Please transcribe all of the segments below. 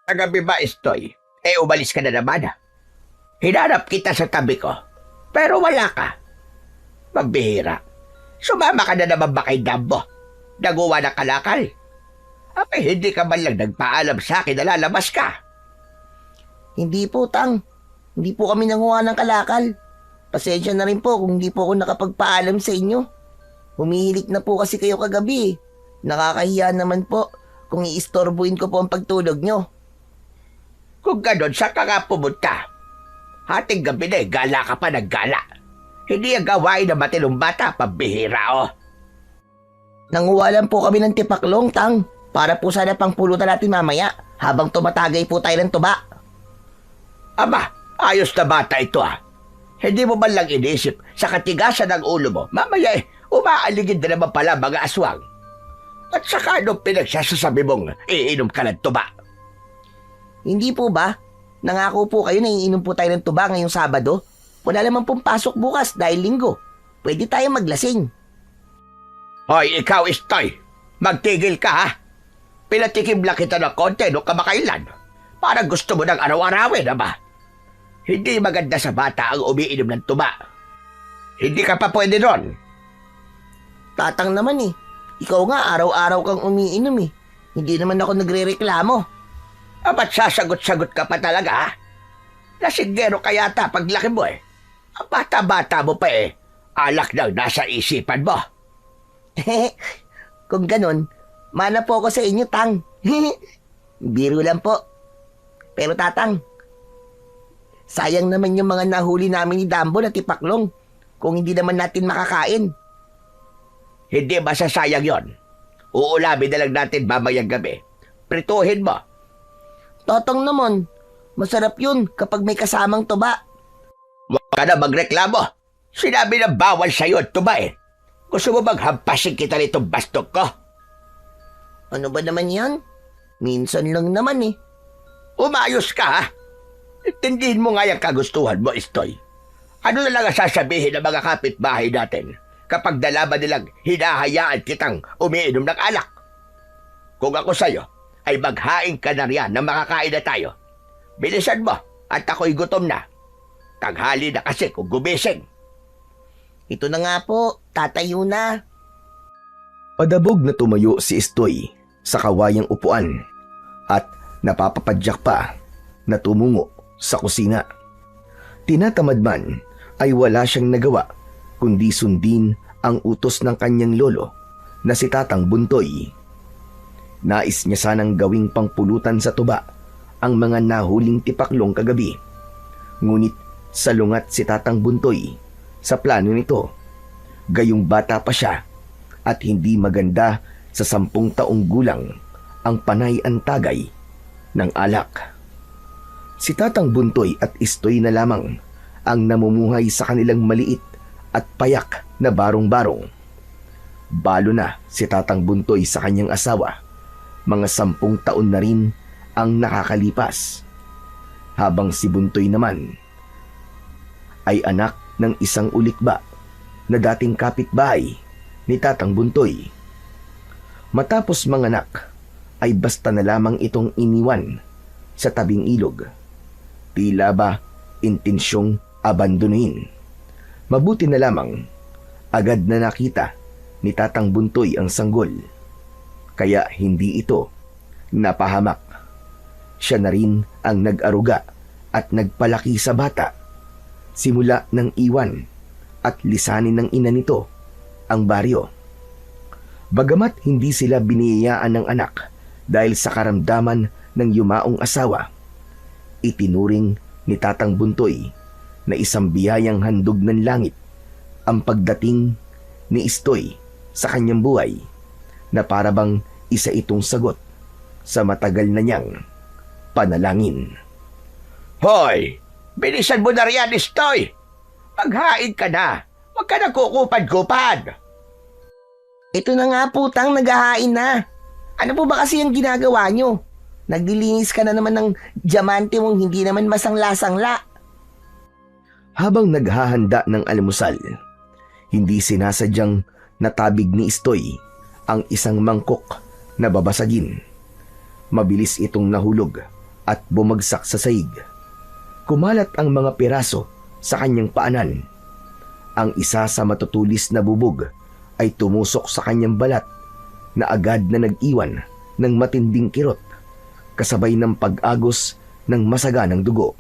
Kagabi ba, Estoy? Umalis ka na naman. Hinanap kita sa tabi ko, pero wala ka. Mabihira. Sumama ka na naman ba kay Dambo? Naguwa ng kalakal? Hindi ka man lang nagpaalam sa akin na lalabas ka. Hindi po, Tang. Hindi po kami nanguha ng kalakal. Pasensya na rin po kung hindi po ako nakapagpaalam sa inyo. Humihilik na po kasi kayo kagabi. Nakakahiya naman po kung iistorbuin ko po ang pagtulog nyo. Kung ganon, saan ka nga pumunta? Hating gabi na gala ka pa ng gala. Hindi ang gawain na matinong bata, pambihira oh. Nanguha lang po kami ng tipaklong, Tang. Para po sana pang pulutan natin mamaya habang tumatagay po tayo ng tuba. Aba, ayos na bata ito ah. Hindi mo man lang inisip sa katigasan ng ulo mo, mamaya umaaligid na naman pala mga aswang. At saka anong pinagsasasabi mong iinom ka ng tuba? Hindi po ba? Nangako po kayo na iinom po tayo ng tuba ngayong Sabado. Wala naman pong pasok bukas dahil linggo. Pwede tayo maglasing. Hoy, ikaw, Estoy. Magtigil ka ha. Pinatikim lang kita ng konti nung kamakailan. Parang gusto mo ng araw-arawin, ba? Hindi maganda sa bata ang umiinom ng tuba. Hindi ka pa pwede ron. Tatang naman eh. Ikaw nga araw-araw kang umiinom eh. Hindi naman ako nagre-reklamo. Ba't sasagot-sagot ka pa talaga ha? Lasinggero ka yata paglaki mo eh. Ang bata-bata mo pa eh. Alak lang nasa isipan mo. Kung ganon, mana po ako sa inyo, Tang. Biro lang po. Pero tatang, sayang naman yung mga nahuli namin ni Dambo na tipaklong kung hindi naman natin makakain. Hindi masasayang yon. Uulamin na lang natin mamayang gabi. Prituhin mo. Tatang naman, masarap yun kapag may kasamang tuba. Huwag ka na magreklamo. Sinabi na bawal sa'yo tuba eh. Gusto mo maghampasin kita nitong bastok ko? Ano ba naman yan? Minsan lang naman eh. Umayos ka ha? Intindihin mo nga yung kagustuhan mo, Estoy. Ano na lang ang sasabihin ng mga kapitbahay natin kapag nalaman nilang hinahayaan kitang umiinom ng alak? Kung ako sa'yo, ay maghain ka na riyan na makakain na tayo. Bilisan mo at ako'y gutom na. Tanghali na kasi kung gumising. Ito na nga po, tatayo na. Padabog na tumayo si Estoy sa kawayang upuan at napapapadyak pa na tumungo sa kusina. Tinatamad man ay wala siyang nagawa kundi sundin ang utos ng kanyang lolo na si Tatang Buntoy. Nais niya sanang gawing pangpulutan sa tuba ang mga nahuling tipaklong kagabi. Ngunit salungat si Tatang Buntoy sa plano nito. Gayong bata pa siya at hindi maganda sa 10 taong gulang ang panay antagay ng alak. Si Tatang Buntoy at Estoy na lamang ang namumuhay sa kanilang maliit at payak na barong-barong. Balo na si Tatang Buntoy sa kanyang asawa. Mga 10 taon na rin ang nakakalipas. Habang si Buntoy naman ay anak ng isang ulikba na dating kapitbahay ni Tatang Buntoy. Matapos manganak ay basta na lamang itong iniwan sa tabing ilog. Tila ba intensyong abandonuhin. Mabuti na lamang agad na nakita ni Tatang Buntoy ang sanggol. Kaya hindi ito napahamak. Siya na rin ang nag-aruga at nagpalaki sa bata. Simula ng iwan at lisanin ng ina nito ang baryo. Bagamat hindi sila biniyayaan ng anak dahil sa karamdaman ng yumaong asawa, itinuring ni Tatang Buntoy na isang biyayang handog ng langit ang pagdating ni Estoy sa kanyang buhay, na parabang isa itong sagot sa matagal na niyang panalangin. Hoy! Bilisan mo na riyan, Estoy! Maghain ka na! Huwag ka na kukupad-kupad! Ito na nga po, Tang, naghahain na. Ano po ba kasi yung ginagawa nyo? Naglilinis ka na naman ng diamante mong hindi naman masangla-sangla. Habang naghahanda ng almusal, hindi sinasadyang natabig ni Estoy ang isang mangkok na babasagin. Mabilis itong nahulog at bumagsak sa saig. Kumalat ang mga piraso sa kanyang paanan. Ang isa sa matutulis na bubog ay tumusok sa kanyang balat na agad na nag-iwan ng matinding kirot kasabay ng pag-agos ng masaganang dugo.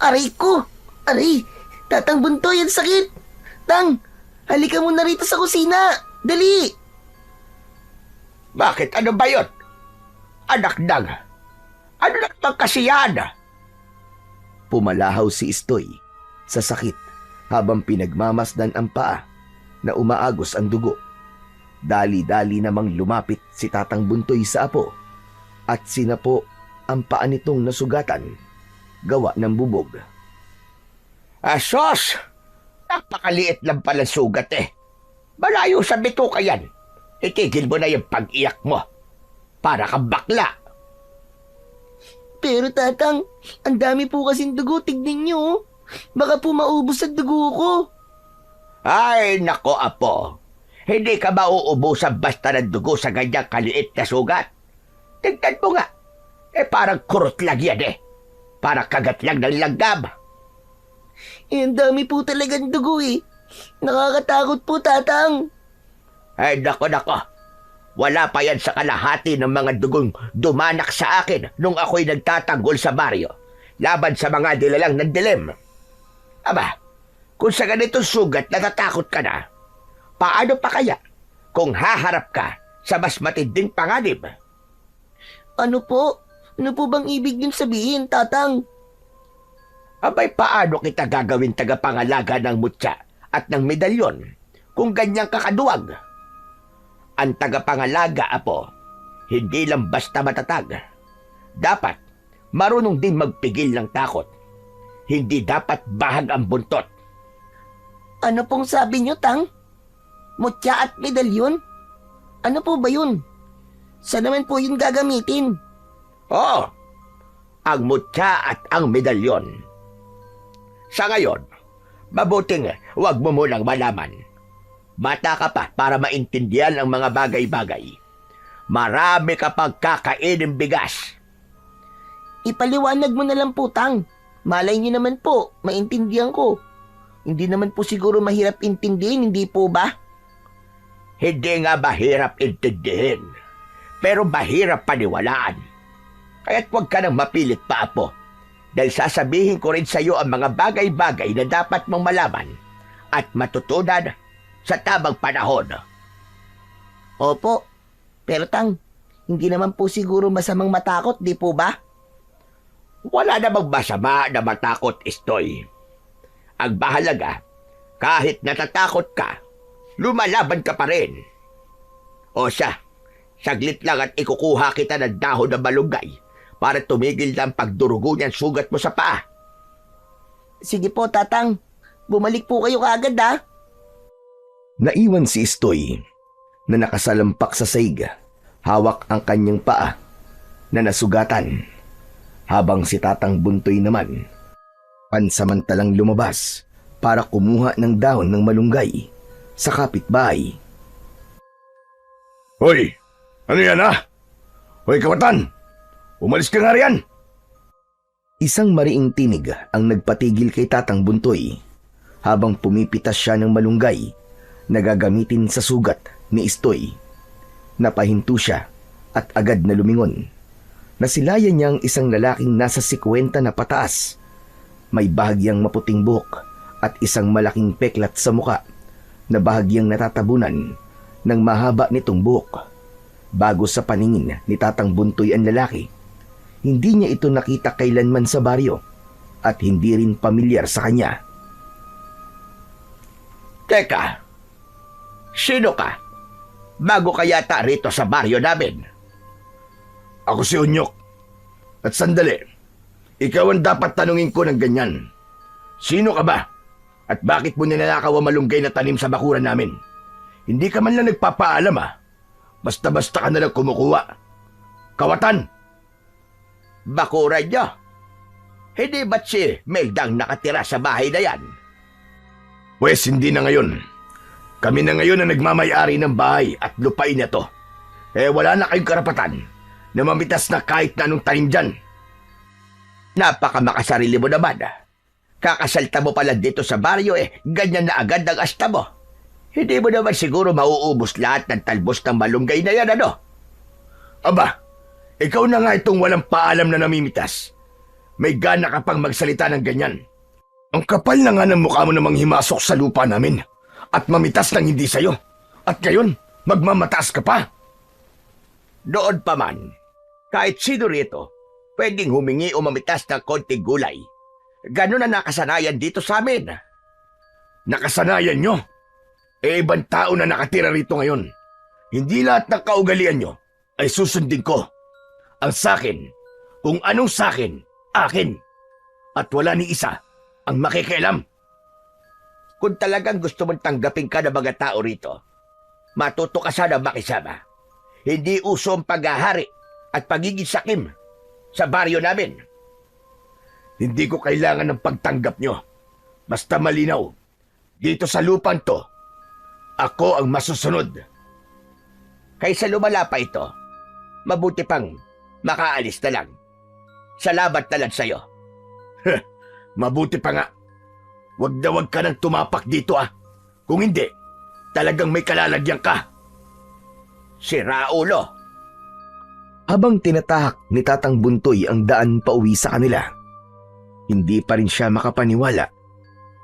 Aray ko! Aray! Tatang Buntoy, ang sakit! Tang, halika muna rito sa kusina! Dali! Bakit? Ano ba yun? Anak nang, ano na itong kasiyahan? Pumalahaw si Istoy sa sakit habang pinagmamasdan ang paa na umaagos ang dugo. Dali-dali namang lumapit si Tatang Buntoy sa apo at sinapo ang paa nitong nasugatan gawa ng bubog. Asos! Napakaliit lang pala sugat eh. Malayo sa bituka yan. Itigil mo na yung pag-iyak mo. Para kang bakla. Pero tatang, ang dami po kasing dugo, tignan niyo. Oh. Baka po maubos ang dugo ko. Ay, nako apo. Hindi ka mauubusan basta ng dugo sa ganyang kaliit na sugat. Tignan mo nga. Parang kurot lang yan eh. Para kagat lang ng langgam. Ang dami po talagang dugo eh. Nakakatakot po, tatang. Ay, nako. Wala pa yan sa kalahati ng mga dugong dumanak sa akin nung ako'y nagtatanggol sa baryo laban sa mga dilalang ng dilim. Aba, kung sa ganitong sugat natatakot ka na, paano pa kaya kung haharap ka sa mas matinding panganib? Ano po? Ano po bang ibig niyong sabihin, tatang? Abay, paano kita gagawin tagapangalaga ng mutya at ng medalyon kung ganyang kakaduwag? Ang tagapangalaga, apo, hindi lang basta matatag. Dapat marunong din magpigil ng takot. Hindi dapat bahag ang buntot. Ano pong sabi niyo, tang? Mutya at medalyon? Ano po ba yun? Saan naman po yun gagamitin? Oo, ang mutya at ang medalyon. Sa ngayon, mabuting huwag mo munang malaman. Bata ka pa para maintindihan ang mga bagay-bagay. Marami ka pang kakainin bigas. Ipaliwanag mo na lang po, tang. Malay niyo naman po, maintindihan ko. Hindi naman po siguro mahirap intindihin, hindi po ba? Hindi nga mahirap intindihin, pero mahirap paniwalaan. Kaya't huwag ka nang mapilit pa, apo. Dahil sasabihin ko rin sa iyo ang mga bagay-bagay na dapat mong malaman at matutunan sa tamang panahon. Opo, pero tang, hindi naman po siguro masamang matakot, di po ba? Wala namang masama na matakot, Istoy. Ang bahalaga, kahit natatakot ka, lumalaban ka pa rin. O siya, saglit lang at ikukuha kita ng dahon ng malunggay para tumigil ng pagdurugo niyang sugat mo sa paa. Sige po, tatang. Bumalik po kayo kaagad, ha? Naiwan si Istoy na nakasalampak sa saig, hawak ang kanyang paa na nasugatan, habang si Tatang Buntoy naman pansamantalang lumabas para kumuha ng dahon ng malunggay sa kapitbahay. Hoy! Ano yan, ha? Hoy, kawatan! Umalis ka nga riyan! Isang mariing tinig ang nagpatigil kay Tatang Buntoy habang pumipitas siya ng malunggay na gagamitin sa sugat ni Istoy. Napahinto siya at agad na lumingon. Nasilayan niya ang isang lalaking nasa 50 na pataas. May bahagyang maputing buhok at isang malaking peklat sa muka na bahagyang natatabunan ng mahaba nitong buhok. Bago sa paningin ni Tatang Buntoy ang lalaki, hindi niya ito nakita kailanman sa baryo at hindi rin pamilyar sa kanya. Teka, sino ka? Bago ka yata rito sa baryo namin. Ako si Unyok. At sandali, ikaw ang dapat tanungin ko ng ganyan. Sino ka ba? At bakit mo ninanakaw ang malunggay na tanim sa bakuran namin? Hindi ka man lang nagpapaalam, ha? Basta-basta ka na lang kumukuha. Kawatan! Bakuran niyo? Hindi ba't si Meldang nakatira sa bahay na yan? Pwes, hindi na ngayon. Kami na ngayon ang nagmamayari ng bahay at lupain na to. Wala na kayong karapatan na mamitas na kahit na anong tanim dyan. Napakamakasarili mo naman. Kakasalta mo pala dito sa baryo ganyan na agad ang asta mo. Hindi mo naman siguro mauubos lahat ng talbos ng malunggay na yan, ano? Aba, ikaw na nga itong walang paalam na namimitas. May gana ka pang magsalita ng ganyan. Ang kapal na nga ng mukha mo namang himasok sa lupa namin at mamitas ng hindi sayo. At ngayon, magmamataas ka pa. Doon pa man, kahit sino rito, pwedeng humingi o mamitas ng konting gulay. Ganun na nakasanayan dito sa amin. Nakasanayan nyo? Ibang tao na nakatira rito ngayon. Hindi lahat ng kaugalian nyo ay susundin ko. Ang sakin, kung anong sakin, akin. At wala ni isa ang makikialam. Kung talagang gusto mong tanggapin ka ng mga tao rito, matuto ka sana makisama. Hindi uso ang paghahari at pagiging sakim sa baryo namin. Hindi ko kailangan ng pagtanggap nyo. Basta malinaw, dito sa lupang to, ako ang masusunod. Kaysa lumala pa ito, mabuti pang makaalis na lang. Salamat na lang sa'yo. Mabuti pa nga. Wag na wag ka nang tumapak dito Kung hindi, talagang may kalalagyan ka. Sira ulo. Habang tinatahak ni Tatang Buntoy ang daan pauwi sa kanila, hindi pa rin siya makapaniwala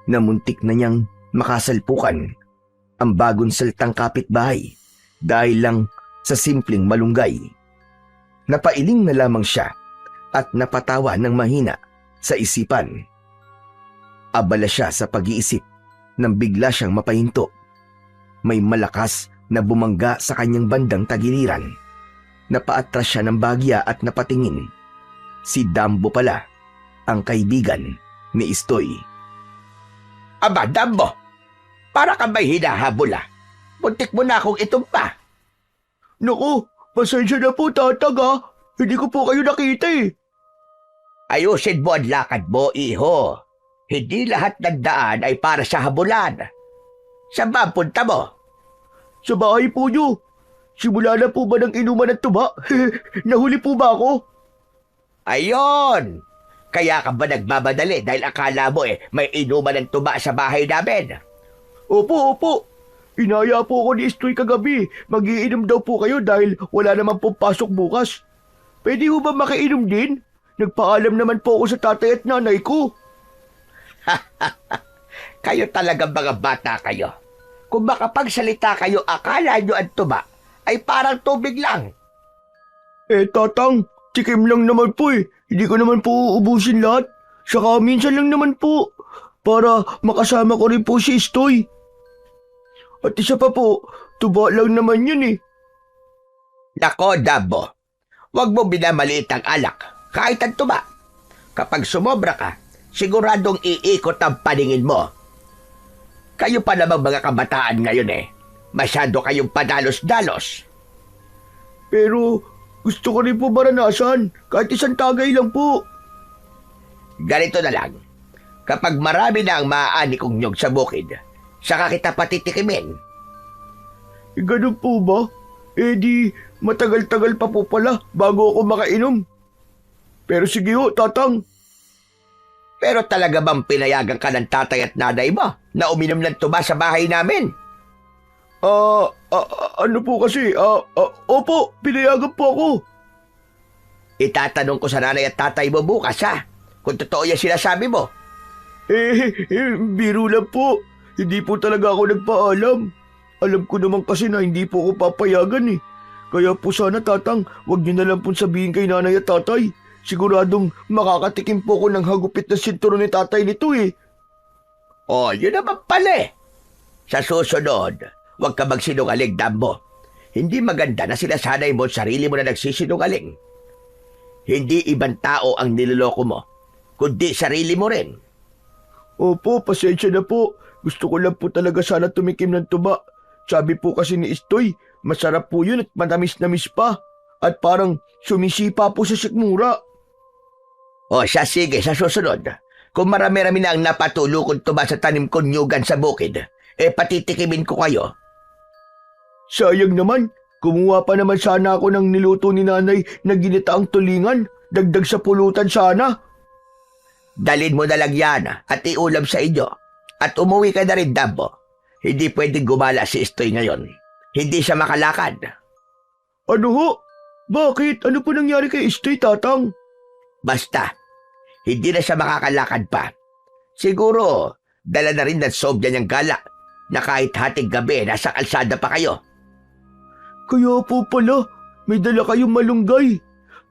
na muntik na niyang makasalpukan ang bagong saltang kapitbahay dahil lang sa simpleng malunggay. Napailing na lamang siya at napatawa ng mahina sa isipan. Abala siya sa pag-iisip nang bigla siyang mapahinto. May malakas na bumangga sa kanyang bandang tagiliran. Napaatras siya ng bagya at napatingin. Si Dambo pala, ang kaibigan ni Istoy. Aba, Dambo! Para ka may hinahabol Muntik mo na akong itumpa. Naku, pasensya na po tatag Hindi ko po kayo nakita Ayusin mo ang lakad mo, iho. Hindi lahat ng daan ay para sa habulan. Saan ba ang punta mo? Sa bahay po nyo. Simula na po ba ng inuman ng tuba? Nahuli po ba ako? Ayon! Kaya ka ba nagmamadali dahil akala mo may inuman ng tuba sa bahay namin? Opo. Inaya po ako ni Istoy kagabi. Mag-iinom daw po kayo dahil wala naman pong pasok bukas. Pwede ho ba makainom din? Nagpaalam naman po ako sa tatay at nanay ko. Kayo talagang mga bata kayo. Kung makapagsalita kayo, akala nyo ang tuba ay parang tubig lang. Tatang, tikim lang naman po Hindi ko naman po uubusin lahat. Saka minsan lang naman po. Para makasama ko rin po si Istoy. At isa pa po, tuba lang naman yun Nako, Dabo. Huwag mo binamaliit ang alak, kahit ang tuba. Kapag sumobra ka, siguradong iikot ang paningin mo. Kayo pa namang mga kabataan ngayon Masyado kayong padalos-dalos. Pero gusto ko rin po maranasan, kahit isang tagay lang po. Ganito na lang. Kapag marami na ang maaani kong nyog sa bukid, saka kita patitikimin. Ganun po ba? Di matagal-tagal pa po pala bago ako makainom. Pero sige ho, tatang. Pero talaga bang pinayagan ka ng tatay at nanay mo na uminom ng tuba sa bahay namin? Ano po kasi? Opo, pinayagan po ako. Itatanong ko sa nanay at tatay mo bukas kung totoo yan sinasabi mo. Biro lang po. Hindi po talaga ako nagpaalam. Alam ko naman kasi na hindi po ako papayagan Kaya po sana tatang, wag niyo na lang po sabihin kay nanay at tatay. Siguradong makakatikim po ko ng hagupit na sinturon ni tatay nito Oh, yun naman pala Sa susunod, huwag ka magsinungaling, Dambo. Hindi maganda na sinasanay mo sarili mo na nagsisinungaling. Hindi ibang tao ang niloloko mo, kundi sarili mo rin. Opo, pasensya na po. Gusto ko lang po talaga sana tumikim ng tuba. Sabi po kasi ni Istoy, masarap po yun at matamis-namis pa. At parang sumisipa po sa sikmura. O siya, sige, sa susunod. Kung marami-rami na ang napatulukon tuba sa tanim kong nyugan sa bukid, patitikimin ko kayo. Sayang naman, kumuha pa naman sana ako ng niluto ni nanay na ginitaang tulingan. Dagdag sa pulutan sana. Dalin mo na lang yan at iulam sa inyo. At umuwi ka na rin, Dambo. Hindi pwedeng gumala si Istoy ngayon. Hindi siya makalakad. Ano ho? Bakit? Ano po nangyari kay Istoy, Tatang? Basta, hindi na siya makakalakad pa. Siguro, dala na rin ng sobya niyang gala na kahit hating gabi nasa kalsada pa kayo. Kaya po pala, may dala kayong malunggay.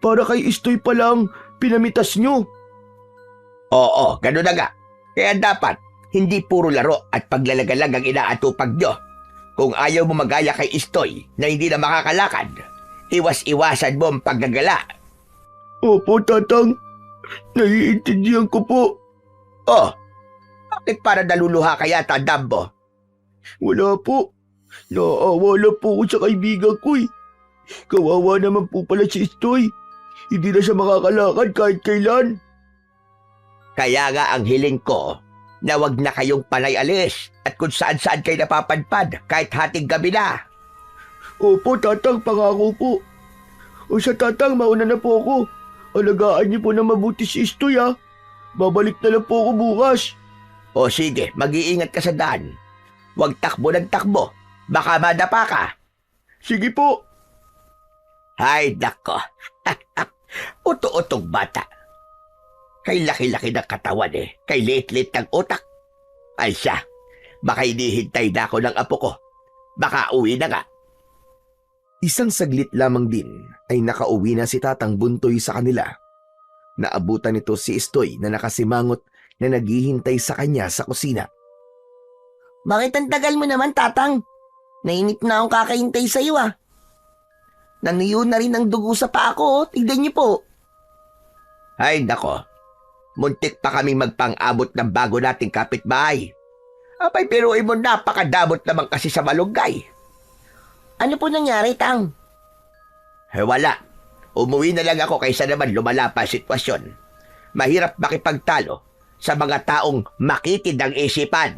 Para kay Istoy pa lang pinamitas nyo. Oo, ganun na nga. Kaya dapat, hindi puro laro at paglalagalag ang inaatupag nyo. Kung ayaw mo magaya kay Istoy na hindi na makakalakad, iwas-iwasan mo ang paggagala. Opo, Tatang. Naiintindihan ko po. Oh, bakit para naluluha ka yata, Dambo? Wala po. Naawa lang po ako sa kaibigan ko eh. Kawawa naman po pala si Istoy. Hindi na siya makakalakad kahit kailan. Kaya nga ang hiling ko na wag na kayong panay alis at kung saan-saan kayo napapadpad kahit hating gabi na. Opo, Tatang, pangako po. O sa Tatang, mauna na po ako. Alagaan niyo po na mabuti si Istoy ha. Babalik na lang po ako bukas. O sige, mag-iingat ka sa daan. Huwag takbo ng takbo. Baka madapa ka. Sige po. Hay, nako. Uto-utong bata. Kay laki-laki ng katawan eh. Kay liit-liit ng utak. Ay siya, baka hinihintay na ako ng apo ko. Baka uwi na nga. Isang saglit lamang din ay nakauwi na si Tatang Buntoy sa kanila. Naabutan nito si Istoy na nakasimangot na naghihintay sa kanya sa kusina. Bakit ang tagal mo naman, Tatang? Nainip na akong kakahintay sa'yo ah. Nanuyo na rin ang dugo sa paa ko, tignan niyo po. Ay, nako. Muntik pa kaming magpang-abot ng bago nating kapitbahay. Abay, pero mo napakadamot naman kasi sa malunggay. Ano po nangyari, Tang? Wala. Umuwi na lang ako kaysa naman lumala pa ang sitwasyon. Mahirap makipagtalo sa mga taong makitid ang isipan.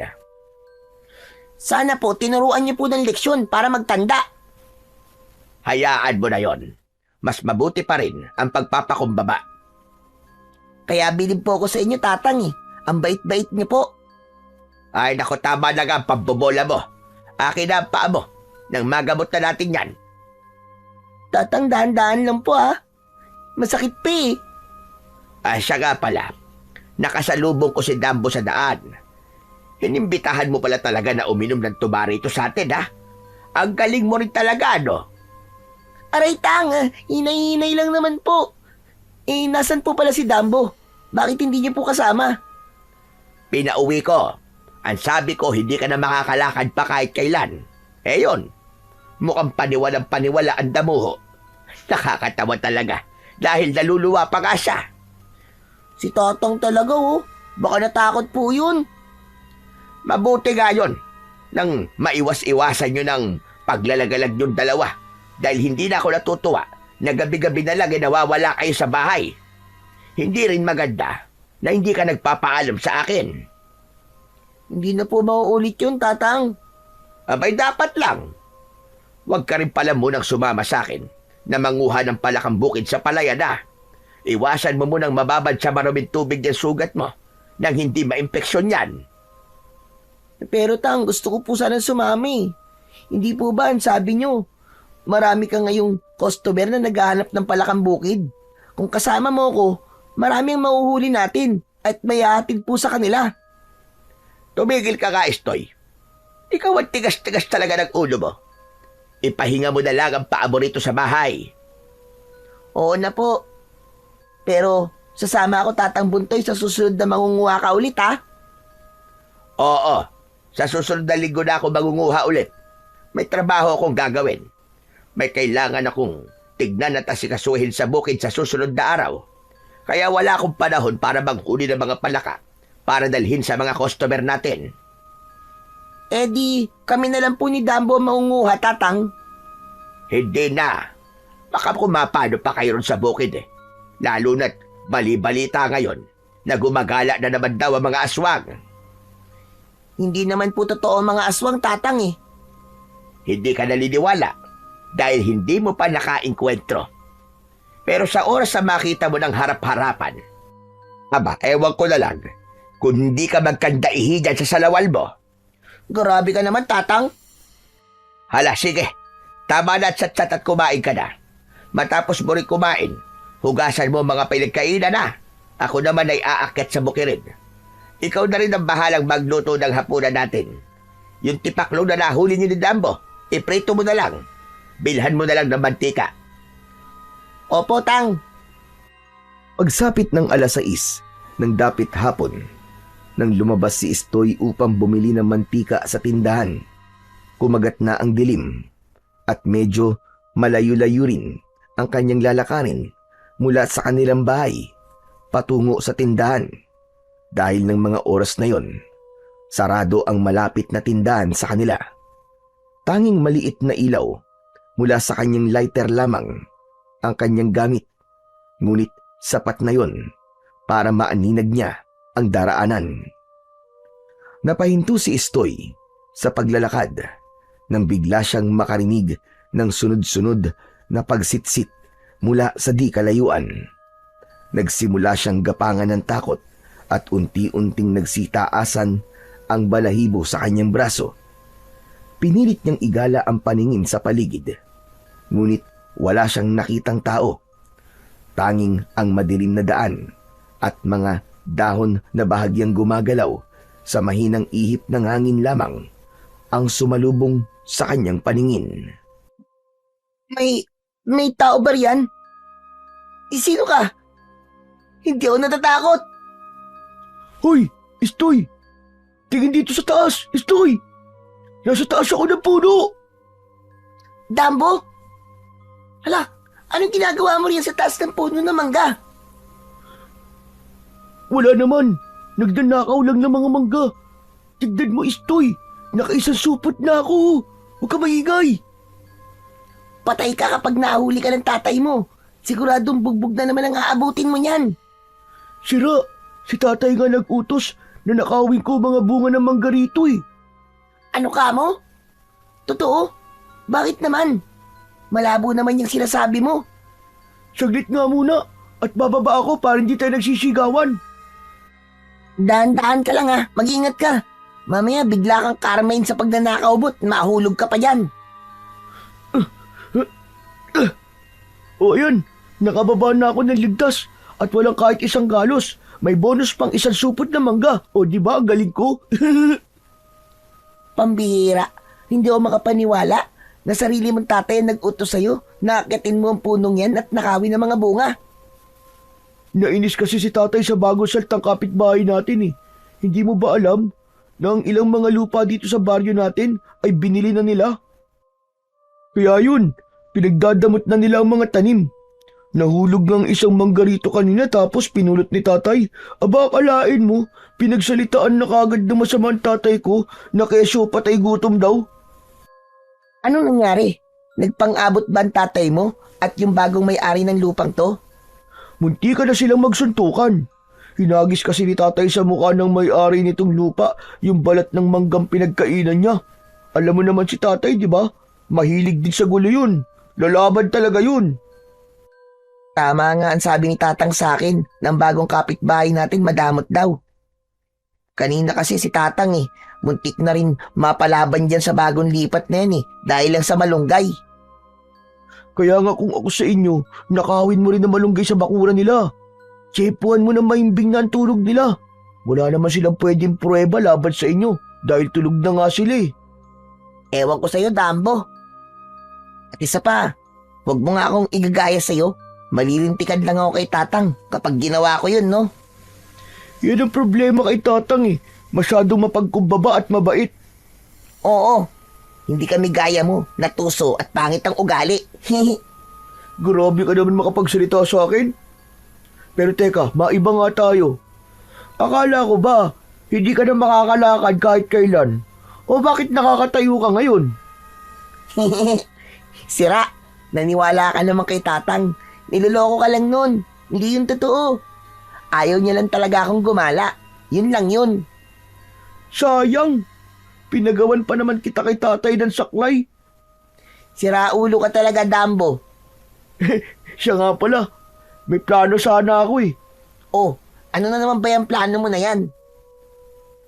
Sana po tinuruan niyo po ng leksyon para magtanda. Hayaan mo na yon. Mas mabuti pa rin ang pagpapakumbaba. Kaya bilib po ako sa inyo, Tatang eh. Ang bait-bait niyo po. Ay, naku, tama na nga ang pambobola mo. Akin na ang paa mo. Nang magamot na natin yan. Tatang, dahan-dahan lang po ah. Masakit pa eh. Ay, siya nga pala. Nakasalubong ko si Dambo sa daan. Inimbitahan mo pala talaga na uminom ng tubarito sa atin, ha? Ang galing mo rin talaga, no? Aray, Tang, hinay-hinay lang naman po. Eh, nasan po pala si Dambo? Bakit hindi niyo po kasama? Pinauwi ko. Ang sabi ko, hindi ka na makakalakad pa kahit kailan. Eh yun, mukhang paniwalang-paniwala ang damuho. Nakakatawa talaga dahil naluluwa pa nga siya. Si Tatang talaga oh. Baka natakot po yun. Mabuti nga yun nang maiwas-iwasan nyo ng paglalagalag yung dalawa dahil hindi na ako natutuwa na gabi-gabi na lang nawawala kayo sa bahay. Hindi rin maganda na hindi ka nagpapaalam sa akin. Hindi na po mauulit yun, Tatang. Abay, dapat lang. Huwag ka rin pala munang sumama sa akin na manguha ng palakang bukid sa palayan na. Iwasan mo munang mababad sa maruming tubig yung sugat mo nang hindi maimpeksyon yan. Pero Tang, gusto ko po sana sumami. Hindi po ba ang sabi nyo, marami ka ngayong customer na naghahanap ng palakang bukid. Kung kasama mo ko, marami ang mahuhuli natin at may hatid po sa kanila. Tumigil ka nga, Istoy. Ikaw ang tigas-tigas talaga ng ulo mo. Ipahinga mo na lang ang paa mo rito sa bahay. Oo na po. Pero sasama ako, Tatang Buntoy, sa susunod na mangunguha ka ulit ha. Oo, sa susunod na linggo na ako mangunguha ulit. May trabaho akong gagawin. May kailangan akong tignan at asikasuhin sa bukid sa susunod na araw. Kaya wala akong panahon para manghuli ng mga palaka para dalhin sa mga customer natin. Eh di, kami na lang po ni Dambo ang mangunguha, Tatang. Hindi na. Baka kumapano pa kayo ron sa bukid eh. Lalo na't bali-balita ngayon na gumagala na naman daw ang mga aswang. Hindi naman po totoo ang mga aswang, Tatang eh. Hindi ka naliniwala dahil hindi mo pa nakainkwentro. Pero sa oras na makita mo ng harap-harapan, Aba, ewan ko na lang. Kung hindi ka magkandaihi dyan sa salawal mo. Grabe ka naman, Tatang. Hala, sige. Tama na at satsat at kumain ka na. Matapos mo rin kumain, hugasan mo mga pinagkainan na. Ako naman ay aakyat sa bukirin. Ikaw na rin ang bahalang magluto ng hapunan natin. Yung tipaklong na nahuli niyo ni Dambo, iprito mo na lang. Bilhan mo na lang ng mantika. Opo, Tang. Pagsapit ng alas 6 ng dapit hapon, nang lumabas si Istoy upang bumili ng mantika sa tindahan, kumagat na ang dilim at medyo malayo-layo rin ang kanyang lalakarin mula sa kanilang bahay patungo sa tindahan. Dahil ng mga oras na yon, sarado ang malapit na tindahan sa kanila. Tanging maliit na ilaw mula sa kanyang lighter lamang ang kanyang gamit, ngunit sapat na yon para maaninag niya ang daraanan. Napahinto si Istoy sa paglalakad nang bigla siyang makarinig ng sunod-sunod na pagsitsit mula sa di kalayuan. Nagsimula siyang gapangan ng takot at unti-unting nagsitaasan ang balahibo sa kanyang braso. Pinilit niyang igala ang paningin sa paligid, ngunit wala siyang nakitang tao. Tanging ang madilim na daan at mga dahon na bahagyang gumagalaw sa mahinang ihip ng hangin lamang ang sumalubong sa kanyang paningin. May tao ba riyan? Sino ka? Hindi ako natatakot. Hoy, Istoy! Tingin dito sa taas, Istoy! Nasa taas ako ng puno! Dambo? Hala, anong ginagawa mo riyan sa taas ng puno ng mangga? Wala naman. Nagdanakaw lang ng mga mangga. Tignan mo, Istoy. Nakaisang supot na ako. Huwag ka maingay. Patay ka kapag nahuli ka ng tatay mo. Siguradong bugbog na naman ang aabutin mo niyan. Sira, si tatay nga nag-utos na nakawin ko mga bunga ng mangga rito eh. Ano ka mo? Totoo? Bakit naman? Malabo naman yung sinasabi mo. Saglit nga muna at bababa ako para hindi tayo nagsisigawan. Dahan-dahan ka lang ha. Mag-ingat ka. Mamaya bigla kang Carmine sa pagnanakaw bot. Mahulog ka pa dyan. O ayan, nakababa na ako ng ligtas at walang kahit isang galos. May bonus pang isang supot na mangga. O di ba ang galing ko? Pambihira. Hindi ako makapaniwala na sarili mong tatay ang nag-utos sa'yo na akitin mo ang punong yan at nakawin ng mga bunga. Nainis kasi si tatay sa bagong saltang kapitbahay natin eh. Hindi mo ba alam na ang ilang mga lupa dito sa baryo natin ay binili na nila? Kaya yun, pinagdadamot na nila ang mga tanim. Nahulog ng isang mangga rito kanina tapos pinulot ni tatay. Aba, akalain mo, pinagsalitaan na kagad ng masamang tatay ko na kesyo patay gutom daw. Anong nangyari? Nagpang-abot ba ang tatay mo at yung bagong may-ari ng lupang to? Munti ka na silang magsuntukan. Hinagis kasi ni tatay sa mukha ng may-ari nitong lupa yung balat ng manggang pinagkainan niya. Alam mo naman si tatay, di ba? Mahilig din sa gulo yun. Lalaban talaga yun. Tama nga ang sabi ni Tatang sa akin ng bagong kapitbahay natin madamot daw. Kanina kasi si Tatang muntik na rin mapalaban dyan sa bagong lipat na yan dahil lang sa malunggay. Kaya nga kung ako sa inyo, nakawin mo rin ang malunggay sa bakuran nila. Tsepuan mo na maimbing na ang tulog nila. Wala naman silang pwedeng pruweba laban sa inyo dahil tulog na nga sila eh. Ewan ko sa'yo, Dambo. At isa pa, huwag mo nga akong igagaya sa'yo. Malilintikan lang ako kay Tatang kapag ginawa ko yun, no? Yan ang problema kay Tatang eh. Masyadong mapagkumbaba at mabait. Oo, hindi kami gaya mo, natuso at pangit ang ugali. Grabe ka naman makapagsalita sa akin. Pero teka, maiba nga tayo. Akala ko ba, hindi ka na makakalakad kahit kailan? O bakit nakakatayo ka ngayon? Sira, naniwala ka naman kay Tatang. Niloloko ka lang nun. Hindi yun totoo. Ayaw niya lang talaga akong gumala. Yun lang yun. Sayang. Pinagawan pa naman kita kay tatay ng saklay. Sira ulo ka talaga, Dambo. Siya nga pala. May plano sana ako eh. Oh, Ano na naman ba yung plano mo na yan?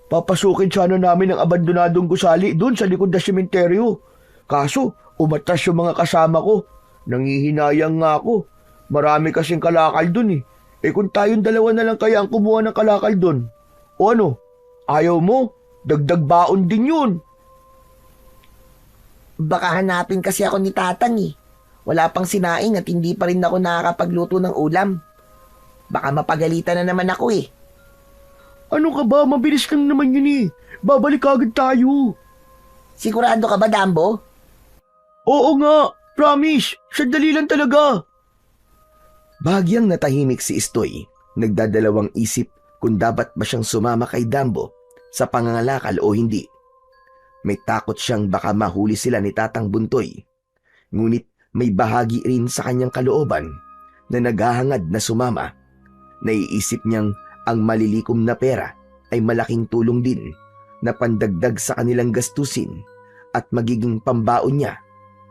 Papasukin sana namin ang abandonadong gusali doon sa likod ng sementeryo. Kaso, umatras yung mga kasama ko. Nangihinayang nga ako. Marami kasing kalakal doon eh. Eh kung tayong dalawa na lang kaya ang kumuha ng kalakal doon. O ano, ayaw mo? Dagdag baon din yun. Baka hanapin kasi ako ni Tatang eh. Wala pang sinaing at hindi pa rin ako nakakapagluto ng ulam. Baka mapagalitan na naman ako eh. Ano ka ba? Mabilis lang naman yun eh. Babalik agad tayo. Sigurado ka ba, Dambo? Oo nga, promise. Sandali lang talaga. Bahagyang natahimik si Istoy, nagdadalawang isip kung dapat ba siyang sumama kay Dambo sa pangangalakal o hindi. May takot siyang baka mahuli sila ni Tatang Buntoy. Ngunit may bahagi rin sa kanyang kalooban na naghahangad na sumama. Naiisip niyang ang malilikom na pera ay malaking tulong din na pandagdag sa kanilang gastusin at magiging pambaon niya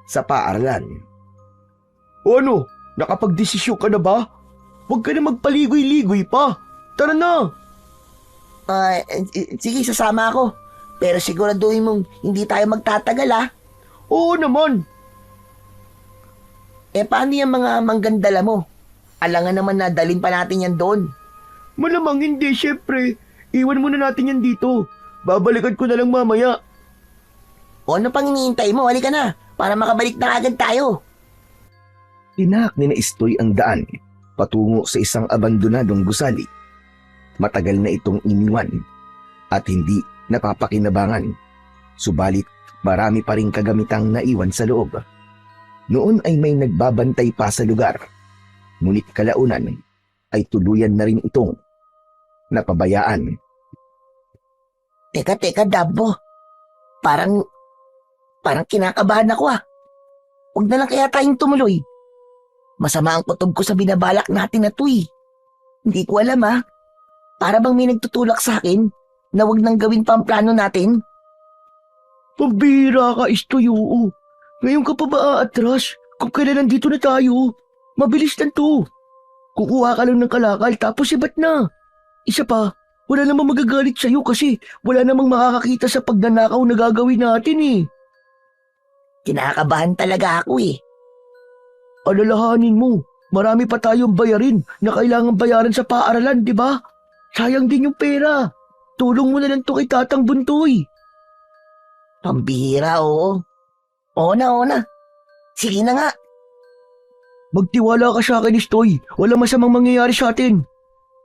sa paaralan. O ano, nakapagdesisyon ka na ba? Huwag ka na magpaligoy-ligoy pa. Tara na. Sige, sasama ako. Pero siguraduhin mong hindi tayo magtatagal ah. Oo naman. Paano yung mga manggandala mo? Alangan naman na dalhin pa natin yan doon. Malamang hindi, syempre. Iwan muna natin yan dito. Babalikan ko na lang mamaya. O ano pang iniintay mo? Halika na, para makabalik na agad tayo. Tinahak ni na Istoy ang daan patungo sa isang abandonadong gusali. Matagal na itong iniwan at hindi napapakinabangan. Subalit marami pa ring kagamitang naiwan sa loob. Noon ay may nagbabantay pa sa lugar. Ngunit kalaunan ay tuluyan na rin itong napabayaan. Teka, Dambo. Parang kinakabahan ako ah. Huwag na lang kaya tayong tumuloy. Masama ang kutob ko sa binabalak natin na to eh. Hindi ko alam ah. Para bang may nagtutulak sa akin na huwag nang gawin pa ang plano natin? Pambira ka, Istoy, oo. Ngayon ka pa ba aatras? Kung kailan nandito na tayo? Mabilis lang to. Kukuha ka lang ng kalakal tapos ibat na. Isa pa, wala namang magagalit sa'yo kasi wala namang makakakita sa pagnanakaw na gagawin natin eh. Kinakabahan talaga ako eh. Alalahanin mo, marami pa tayong bayarin na kailangan bayaran sa paaralan, di ba? Sayang din yung pera. Tulong mo na lang to kay Tatang Buntoy. Pambihira, oo. Oo na. Sige na nga. Magtiwala ka sa akin, Istoy. Wala masamang mangyayari sa atin.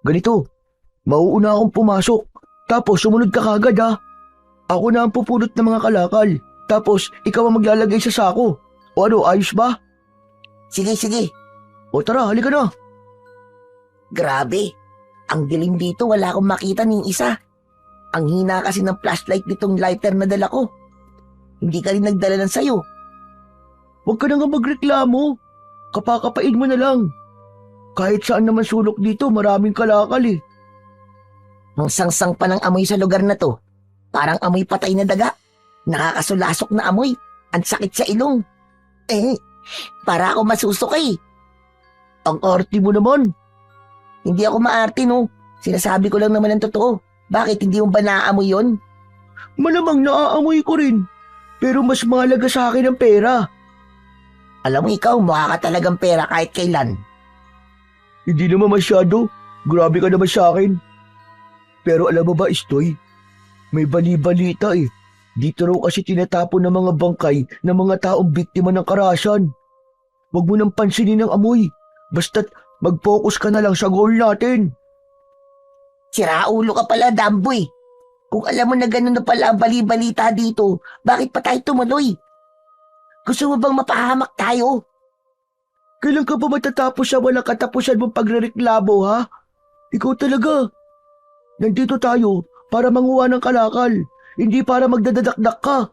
Ganito, mauuna akong pumasok. Tapos sumunod ka kagad ha. Ako na ang pupulot ng mga kalakal. Tapos ikaw ang maglalagay sa sako. O ano, ayos ba? Sige. O tara, halika na. Grabe. Ang dilim dito, wala akong makita ni isa. Ang hina kasi ng flashlight nitong lighter na dala ko. Hindi ka rin nagdala ng sayo. Huwag ka na nga magreklamo. Kapakapain mo na lang. Kahit saan naman sulok dito, maraming kalakal eh. Ang sangsang pa ng amoy sa lugar na to. Parang amoy patay na daga. Nakakasulasok na amoy. Ang sakit sa ilong. Para ako masusukay. Ang arti mo naman. Hindi ako maarte no. Sinasabi ko lang naman ang totoo. Bakit hindi mo ba naaamoy yon? Malamang naaamoy ko rin. Pero mas mahalaga sa akin ang pera. Alam mo ikaw, mukha ka talagang pera kahit kailan. Hindi naman masyado. Grabe ka naman sa akin. Pero alam mo ba, Istoy? May bali-balita eh. Dito raw kasi tinatapon ng mga bangkay ng mga taong biktima ng karahasan. Huwag mo nang pansinin ang amoy. Basta't mag-focus ka na lang sa goal natin. Siraulo ka pala, Damboy. Kung alam mo na gano'n na pala ang bali-balita dito, bakit pa tayo tumuloy? Gusto mo bang mapahamak tayo? Kailan ka ba matatapos sa walang katapusan mong pagrereklamo, ha? Ikaw talaga. Nandito tayo para manguha ng kalakal, hindi para magdadadakdak ka.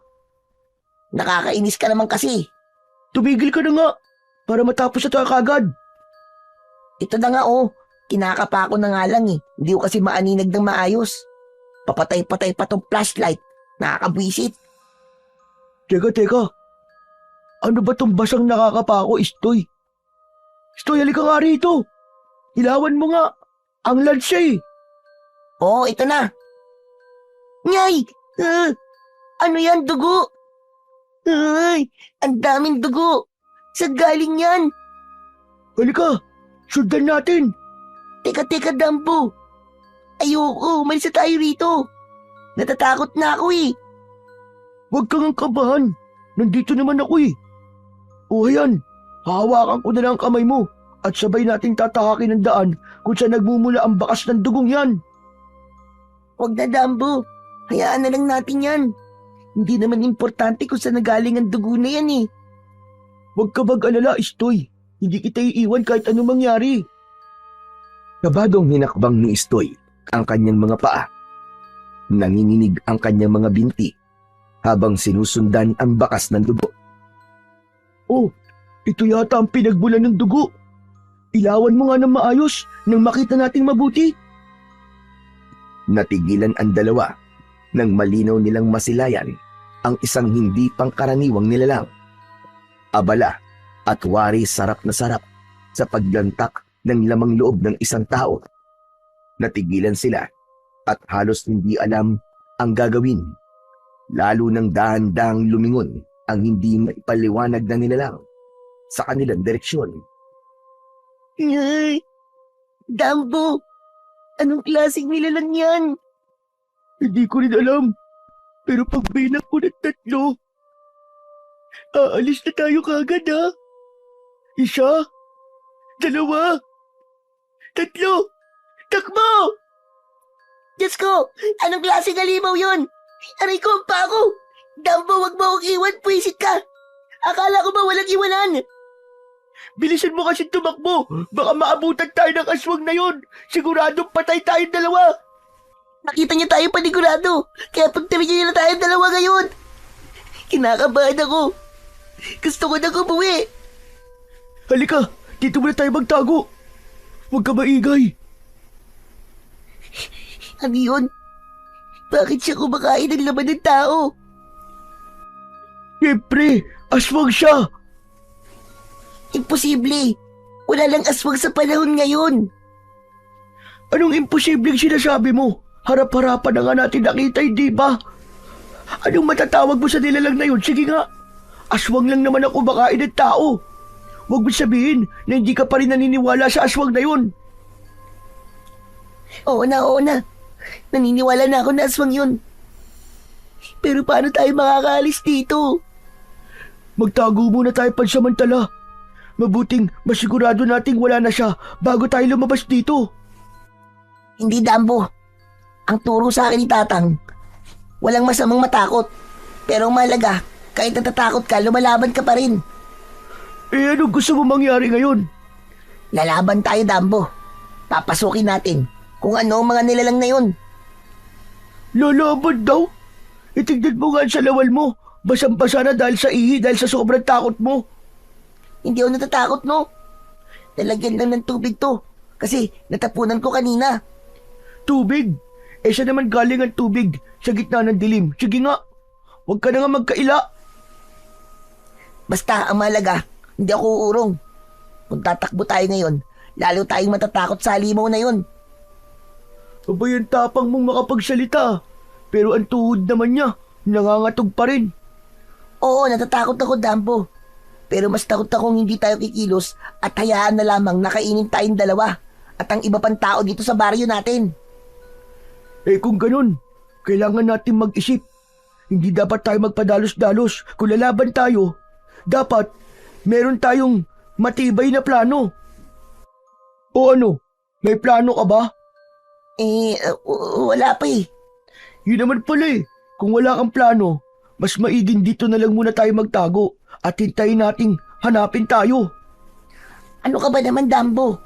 Nakakainis ka naman kasi. Tumigil ka na nga, para matapos na tayo kagad. Ito na nga oh, kinakapa ko na nga lang eh. Hindi ko kasi maaninag ng maayos. Papatay-patay pa tong flashlight. Nakakabwisit. Teka. Ano ba tong basang nakakapa ko, Istoy? Istoy, halika nga rito. Ilawan mo nga. Ang lansa eh. Oo, ito na. Nyay! Ano yan, dugo? Ay, ang daming dugo. Saan galing yan? Halika, sundan natin. Teka, Dambo. Ayoko, umalis na tayo rito. Natatakot na ako eh. Huwag kang ang kabahan. Nandito naman ako eh. O ayan, hahawakan ko na lang ang kamay mo at sabay nating tatahakin ang daan kung saan nagmumula ang bakas ng dugong yan. Huwag na, Dambo. Hayaan na lang natin yan. Hindi naman importante kung saan nagaling ang dugo na yan eh. Huwag ka mag-alala, Istoy. Hindi kita iiwan kahit anong mangyari. Kabadong hinakbang ni Istoy ang kanyang mga paa. Nanginginig ang kanyang mga binti habang sinusundan ang bakas ng dugo. Oh, ito yata ang pinagbulan ng dugo. Ilawan mo nga ng maayos nang makita nating mabuti. Natigilan ang dalawa nang malinaw nilang masilayan ang isang hindi pangkaraniwang nilalang. Abala at wari sarap na sarap sa paglantak ng lamang loob ng isang tao. Natigilan sila at halos hindi alam ang gagawin. Lalo nang dahan-dahang lumingon ang hindi maipaliwanag na nilalang sa kanilang direksyon. Ay, Dambo, anong klaseng nilalang yan? Hindi ko rin alam. Pero pag bilang ko ng 3, aalis na tayo kagad ha. 1, 2, 3, takbo! Diyos ko, anong klaseng halimaw yun? Aray ko, ang pako! Dambo, wag mo akong iwan, puwisit ka! Akala ko ba walang iwanan? Bilisan mo kasi tumakbo. Baka maabutan tayo ng aswang na yon. Siguradong patay tayong dalawa. Nakita niya tayo panigurado, kaya pagtirin niya na tayong dalawa ngayon. Kinakabahan ako. Gusto ko na umuwi. Halika, dito muna tayo magtago. Huwag ka maingay. Ano yun? Bakit siya kumakain ng laman ng tao? Siyempre, aswang siya. Imposible. Wala lang aswang sa panahon ngayon. Anong imposibleng sinasabi mo? Harap-harapan na nga natin nakita, hindi ba? Anong matatawag mo sa nilalang na yun? Sige nga. Aswang lang naman ang kumakain ng tao. Huwag mo sabihin na hindi ka pa rin naniniwala sa aswang na yun. Oo na. Naniniwala na ako na aswang yun. Pero paano tayo makakaalis dito? Magtago muna tayo pansamantala. Mabuting masigurado nating wala na siya bago tayo lumabas dito. Hindi, Dambo. Ang turo sa akin ni Tatang, walang masamang matakot. Pero ang mahalaga, kahit natatakot ka, lumalaban ka pa rin. Eh anong gusto mo mangyari ngayon? Lalaban tayo, Dambo. Papasukin natin kung ano ang mga nilalang na yun. Lalaban daw? Itignan mo nga sa lawal mo. Basang-basa na dahil sa ihi, dahil sa sobrang takot mo. Hindi ako natatakot, no? Nalagyan lang ng tubig to. Kasi natapunan ko kanina. Tubig? Eh siya naman galing ang tubig sa gitna ng dilim. Sige nga, huwag ka na nga magkaila. Basta ang mahalaga, hindi ako uurong. Kung tatakbo tayo ngayon, lalo tayong matatakot sa halimaw na yun. Abay ang tapang mong makapagsalita. Pero ang tuhod naman niya, nangangatog pa rin. Oo, natatakot ako, Dambo. Pero mas takot akong hindi tayo kikilos at hayaan na lamang nakainin tayong dalawa at ang iba pang tao dito sa baryo natin. Eh kung ganun, kailangan natin mag-isip. Hindi dapat tayo magpadalos-dalos. Kung lalaban tayo, dapat meron tayong matibay na plano. O ano, may plano ka ba? Wala pa eh. Yun naman pala eh. Kung wala kang plano, mas maiging dito na lang muna tayo magtago at hintayin nating hanapin tayo. Ano ka ba naman, Dambo?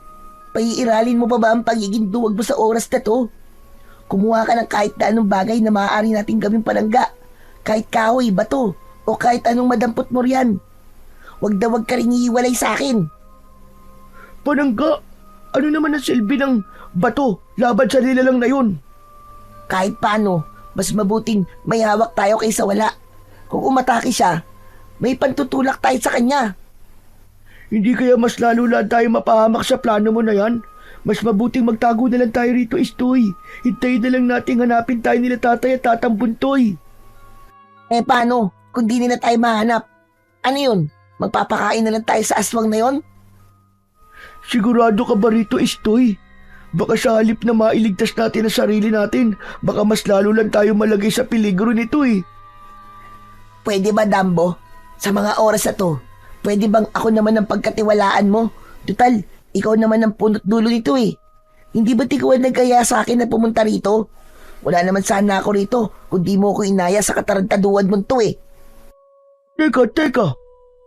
Paiiralin mo pa ba ang pagiging duwag mo sa oras na to? Kumuha ka ng kahit na anong bagay na maaari nating gawing palangga. Kahit kahoy, bato, o kahit anong madampot mo riyan. Huwag na huwag ka rin iiwalay sa akin. Palangga? Ano naman ang silbi ng bato laban sa nilalang na yun? Kahit paano, mas mabuting may hawak tayo kaysa wala. Kung umatake siya, may pantutulak tayo sa kanya. Hindi kaya mas lalo lang tayo mapahamak sa plano mo na yan? Mas mabuting magtago na lang tayo rito, Istoy. Hintayin na lang nating hanapin tayo nila tatay at tatang Buntoy. Eh paano kung di nila tayo mahanap? Ano yun? Magpapakain na lang tayo sa aswang na yon? Sigurado ka ba rito, Istoy? Baka sa halip na mailigtas natin ang sarili natin, baka mas lalo lang tayo malagay sa peligro nito eh. Pwede ba, Dambo? Sa mga oras na to, pwede bang ako naman ang pagkatiwalaan mo? Tutal, ikaw naman ang punot dulo nito eh. Hindi ba't ikaw ang nagkaya sa akin na pumunta rito? Wala naman sana ako rito kung di mo ko inaya sa katarantaduan mo to eh. Teka.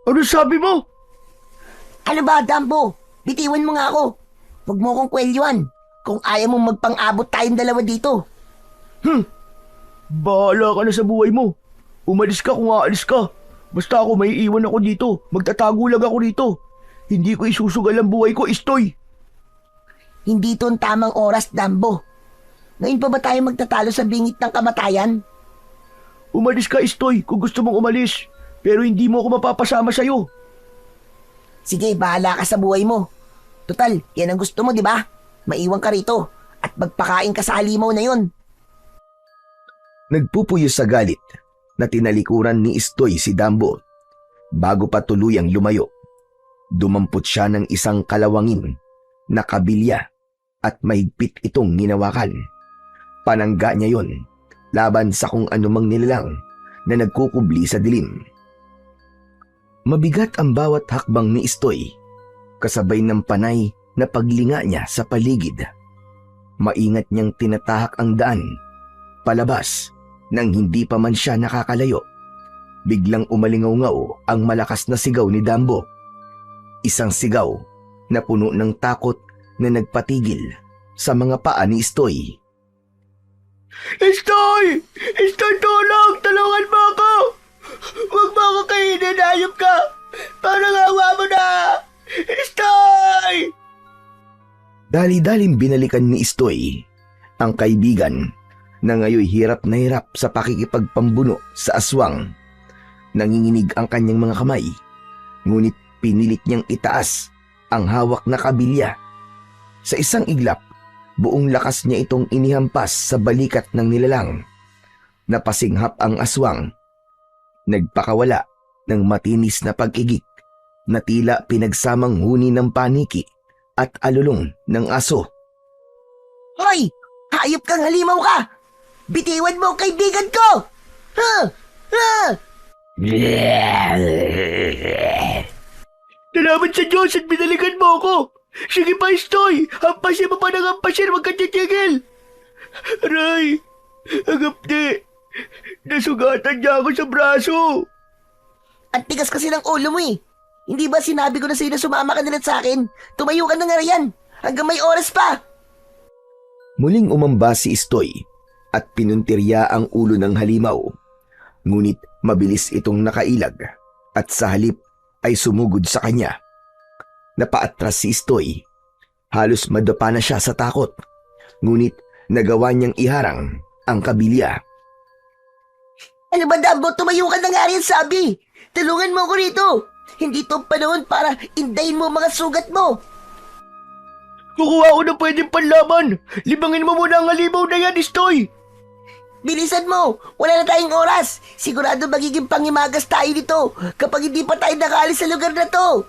Ano sabi mo? Ano ba, Dambo? Bitiwan mo nga ako. Huwag mo kong kwelyuan kung ayaw mong magpang-abot tayong dalawa dito. Bahala ka na sa buhay mo. Umalis ka kung aalis ka. Basta ako may iwan ako dito. Magtatago lang ako rito. Hindi ko isusugal ang buhay ko, Istoy. Hindi ito ang tamang oras, Dambo. Ngayon pa ba tayo magtatalo sa bingit ng kamatayan? Umalis ka, Istoy, kung gusto mong umalis. Pero hindi mo ako mapapasama sa'yo. Sige, bahala ka sa buhay mo. Total, yan ang gusto mo, di ba? Maiwan ka rito at magpakain ka sa halimaw na yon. Nagpupuyo sa galit na tinalikuran ni Istoy si Dambo. Bago pa tuluyang lumayo, dumampot siya ng isang kalawangin na kabilya at mahigpit itong ninawakan. Panangga niya yon laban sa kung anumang nilalang na nagkukubli sa dilim. Mabigat ang bawat hakbang ni Istoy, kasabay ng panay na paglinga niya sa paligid. Maingat niyang tinatahak ang daan, palabas nang hindi pa man siya nakakalayo. Biglang umalingaw-ngaw ang malakas na sigaw ni Dambo. Isang sigaw na puno ng takot na nagpatigil sa mga paa ni Istoy. Istoy! Istoy, tulong! Tulungan mo ako! Huwag mo ako kainin, hayop ka! Parang awa mo na! Istoy! Dali-daling binalikan ni Istoy ang kaibigan na ngayon hirap na hirap sa pakikipagpambuno sa aswang. Nanginginig ang kanyang mga kamay, ngunit pinilit niyang itaas ang hawak na kabilya. Sa isang iglap, buong lakas niya itong inihampas sa balikat ng nilalang. Napasinghap ang aswang. Nagpakawala ng matinis na pag-igik na tila pinagsamang huni ng paniki at alulong ng aso. Hoy! Hayop kang halimaw ka! Bitiwan mo ang kaibigan ko! Ha! Ha! Salamat sa Diyos at binalikan mo ako! Sige pa, Istoy! Hampasin mo pa ng hampasin, huwag kang titigil! Aray! Agapti! Nasugatan niya ako sa braso! Ang tigas kasi ng ulo mo eh. Hindi ba sinabi ko na sa'yo na sumama ka na lang sa akin? Tumayo ka na nga riyan! Hanggang may oras pa! Muling umamba si Istoy at pinuntirya ang ulo ng halimaw. Ngunit mabilis itong nakailag at sa halip ay sumugod sa kanya. Napaatras si Istoy. Halos madapa na siya sa takot. Ngunit nagawa niyang iharang ang kabilya. Ano ba, Dambo? Tumayo ka na nga riyan, sabi! Tulungan mo ako rito! Hindi to panahon para indayin mo mga sugat mo! Kukuha ko na pwedeng panlaban! Libangin mo muna ang halimaw na yan, Istoy! Bilisan mo! Wala na tayong oras! Sigurado magiging pangimagas tayo dito kapag hindi pa tayo nakaalis sa lugar na to!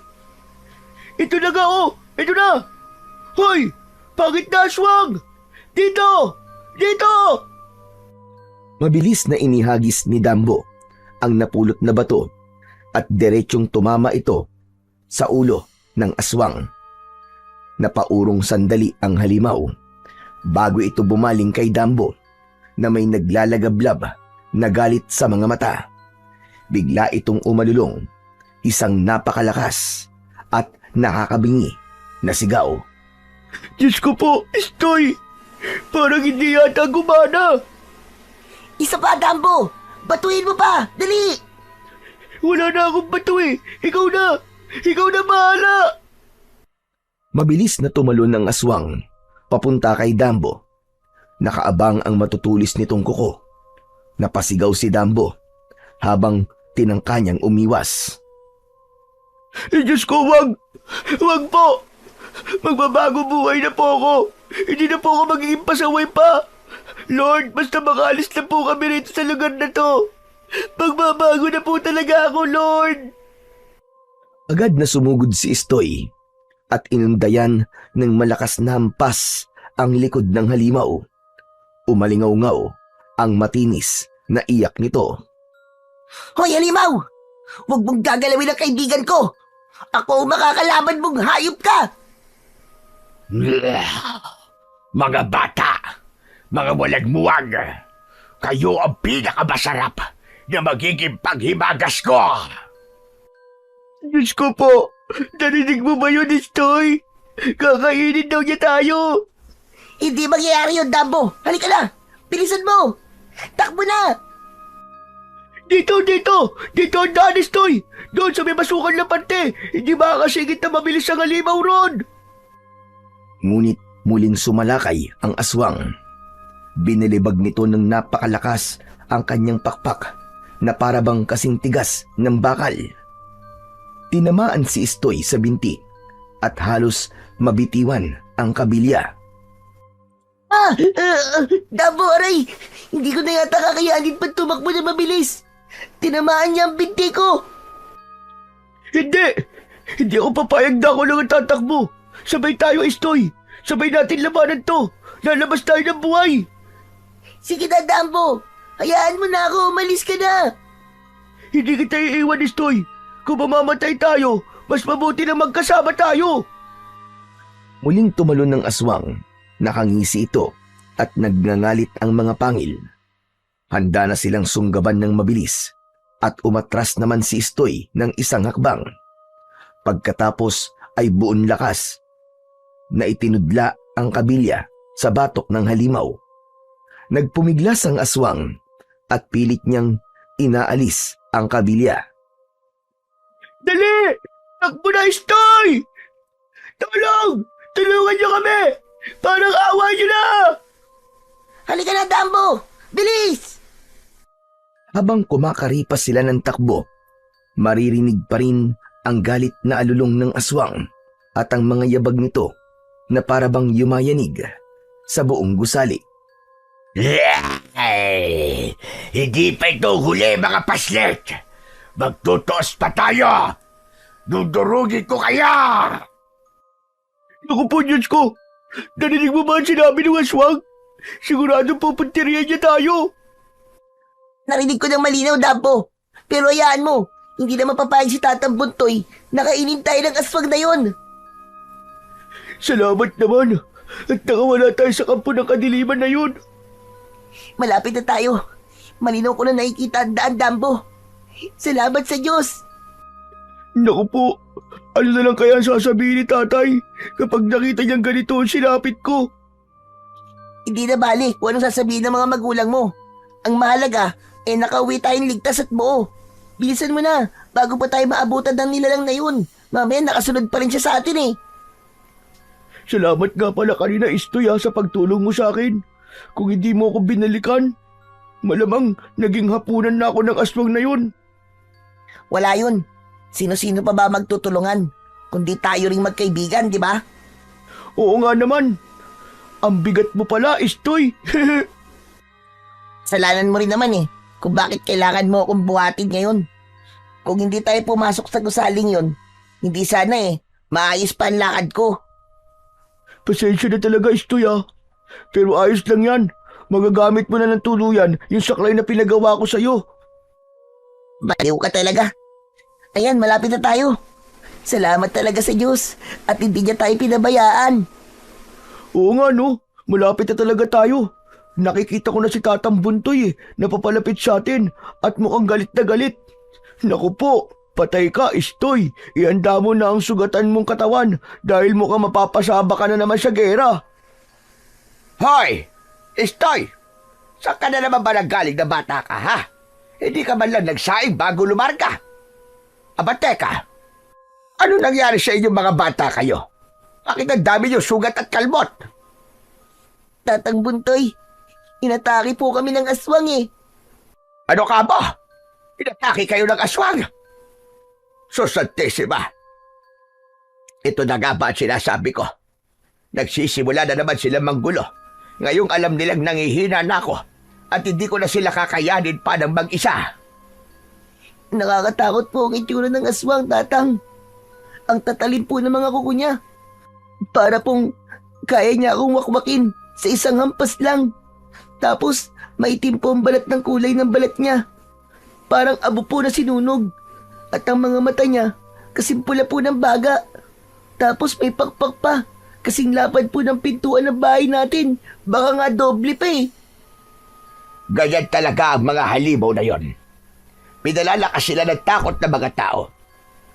Ito na nga oh! Ito na! Hoy! Pangit na aswang! Dito! Dito! Mabilis na inihagis ni Dambo ang napulot na bato at diretsyong tumama ito sa ulo ng aswang. Napaurong sandali ang halimaw bago ito bumaling kay Dambo na may naglalagablab na galit sa mga mata. Bigla itong umalulong, isang napakalakas at nakakabingi na sigaw. Diyos ko po, Istoy! Parang hindi yata gumana! Isa pa, Dambo! Batuin mo pa! Dali! Wala na akong bato eh! Ikaw na! Ikaw na bahala! Mabilis na tumalon ng aswang papunta kay Dambo. Nakaabang ang matutulis nitong kuko. Napasigaw si Dambo habang tinangka niyang umiwas. Diyos ko, wag! Wag po! Magbabago buhay na po ako. Hindi na po ako magiging pasaway pa. Lord, basta makaalis na po kami rito sa lugar na to. Magbabago na po talaga ako, Lord. Agad na sumugod si Istoy at inundayan ng malakas na hampas ang likod ng halimaw. Umalingaw-ngaw ang matinis na iyak nito. Hoy, halimaw! Huwag mong gagalawin ang kaibigan ko! Ako ang makakalaban mong hayop ka! Mga bata, mga walang muwag, kayo ang pinakamasarap na magiging panghimagas ko. Diyos ko po, narinig mo ba yun, Istoy? Kakainin daw niya tayo. Hindi mangyayari yun, Dumbo! Halika na! Bilisan mo! Takbo na! Dito ang daan, Istoy. Doon sa may masukan na parte, hindi makakasingit na mabilis ang halimaw ron. Ngunit muling sumalakay ang aswang. Binilibag nito ng napakalakas ang kanyang pakpak na parabang kasing tigas ng bakal. Tinamaan si Istoy sa binti at halos mabitiwan ang kabilya. Dumbo, aray! Hindi ko na yata kakayanin pa tumakbo na mabilis. Tinamaan niya ang binti ko. Hindi ako papayag na ako lang ang tatakbo. Sabay tayo, Istoy. Sabay natin labanan to. Lalabas tayo ng buhay. Sige na, Dumbo. Hayaan mo na ako. Umalis ka na. Hindi kita iiwan, Istoy. Kung mamamatay tayo, mas mabuti na magkasama tayo. Muling tumalon ng aswang. Nakangisi ito at nagngangalit ang mga pangil. Handa na silang sunggaban ng mabilis at umatras naman si Istoy ng isang hakbang. Pagkatapos ay buong lakas na itinudla ang kabilya sa batok ng halimaw. Nagpumiglas ang aswang at pilit niyang inaalis ang kabilya. Dali! Takbo na, Istoy! Tulong! Tulungan niyo kami! Parang awa niyo na! Halika na, Dumbo. Bilis! Habang kumakaripas sila ng takbo, maririnig pa rin ang galit na alulong ng aswang at ang mga yabag nito na parabang yumayanig sa buong gusali. Ay, hindi pa ito huli, mga paslit! Magtutuos pa tayo! Dudurugin ko kaya! Naku po, Diyos ko! Narinig mo ba ang sinabi ng aswang? Sigurado pupunterihan niya tayo! Narinig ko ng malinaw, Dumbo. Pero hayaan mo, hindi na mapapayag si Tatang Buntoy na kainin tayo ng aswang na yon. Salamat naman! At nakawala tayo sa kampo ng kadiliman na yun! Malapit na tayo. Malinaw ko na nakikita ang daan, Dumbo. Salamat sa Diyos. Naku po! Ano na lang kaya ang sasabihin ni tatay kapag nakita niyang ganito ang sinapit ko? Hindi na bali kung anong sasabihin ng mga magulang mo. Ang mahalaga, nakauwi tayong ligtas at buo. Bilisan mo na, bago pa tayo maabutan ng nilalang na yun. Mamaya nakasunod pa rin siya sa atin eh. Salamat nga pala kanina, Istoy, sa pagtulong mo sa akin. Kung hindi mo ako binalikan, malamang naging hapunan na ako ng aswang na yun. Wala yun. Sino-sino pa ba magtutulungan? Kundi tayo ring magkaibigan, di ba? Oo nga naman. Ang bigat mo pala, Istoy. Salanan mo rin naman kung bakit kailangan mo akong buhatin ngayon. Kung hindi tayo pumasok sa gusaling yon, hindi sana maayos pa ang lakad ko. Pasensya na talaga, Istoy, Pero ayos lang yan. Magagamit mo na ng tuluyan yung saklay na pinagawa ko sa'yo. Baliw ka talaga. Ayan, malapit na tayo. Salamat talaga sa Diyos at hindi niya tayo pinabayaan. Oo nga, no? Malapit na talaga tayo. Nakikita ko na si Tatang Buntoy na papalapit sa atin at mukhang galit na galit. Naku po, patay ka, Istoy. Ihanda mo na ang sugatan mong katawan dahil mukhang mapapasaba ka na naman sa gera. Hoy! Istoy! Saan ka na naman ba naggaling na bata ka, ha? Hindi ka man lang nagsaing bago lumarga. Aba, teka. Ano nangyari sa inyong mga bata kayo? Bakit ang dami niyo sugat at kalmot? Tatang Buntoy, inatake po kami ng aswang Ano ka ba? Inatake kayo ng aswang? Susantissima! Ito na nga ba ang sinasabi ko? Nagsisimula na naman silang manggulo. Ngayong alam nilang nangihina na ako at hindi ko na sila kakayanin pa ng mag-isa. Nakakatakot po ang itsura ng aswang, Tatang. Ang tatalim po ng mga kuko niya. Para pong kaya niya akong wakwakin sa isang hampas lang. Tapos maitim po ang balat ng kulay ng balat niya. Parang abo po na sinunog. At ang mga mata niya kasing pula po ng baga. Tapos may pakpak pa. Kasing lapad po ng pintuan ng bahay natin. Baka nga doble pa eh. Ganyan talaga ang mga halimaw na yon. Pinalalakas sila ng takot ng mga tao.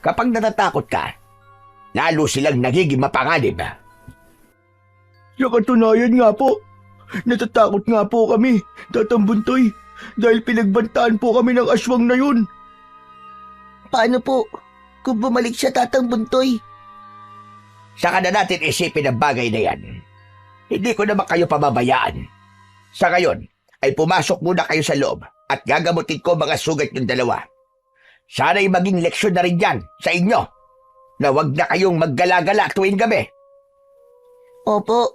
Kapag natatakot ka, lalo silang nagiging mapanganib. Sa katunayan nga po, natatakot nga po kami, Tatang Buntoy, dahil pinagbantaan po kami ng aswang na yun. Paano po kung bumalik siya, Tatang Buntoy? Saka na natin isipin ang bagay na yan. Hindi ko naman kayo pababayaan. Sa ngayon, ay pumasok muna kayo sa loob at gagamutin ko mga sugat yung dalawa. Sana'y maging leksyon na rin yan sa inyo na wag na kayong maggala-gala tuwing gabi. Opo,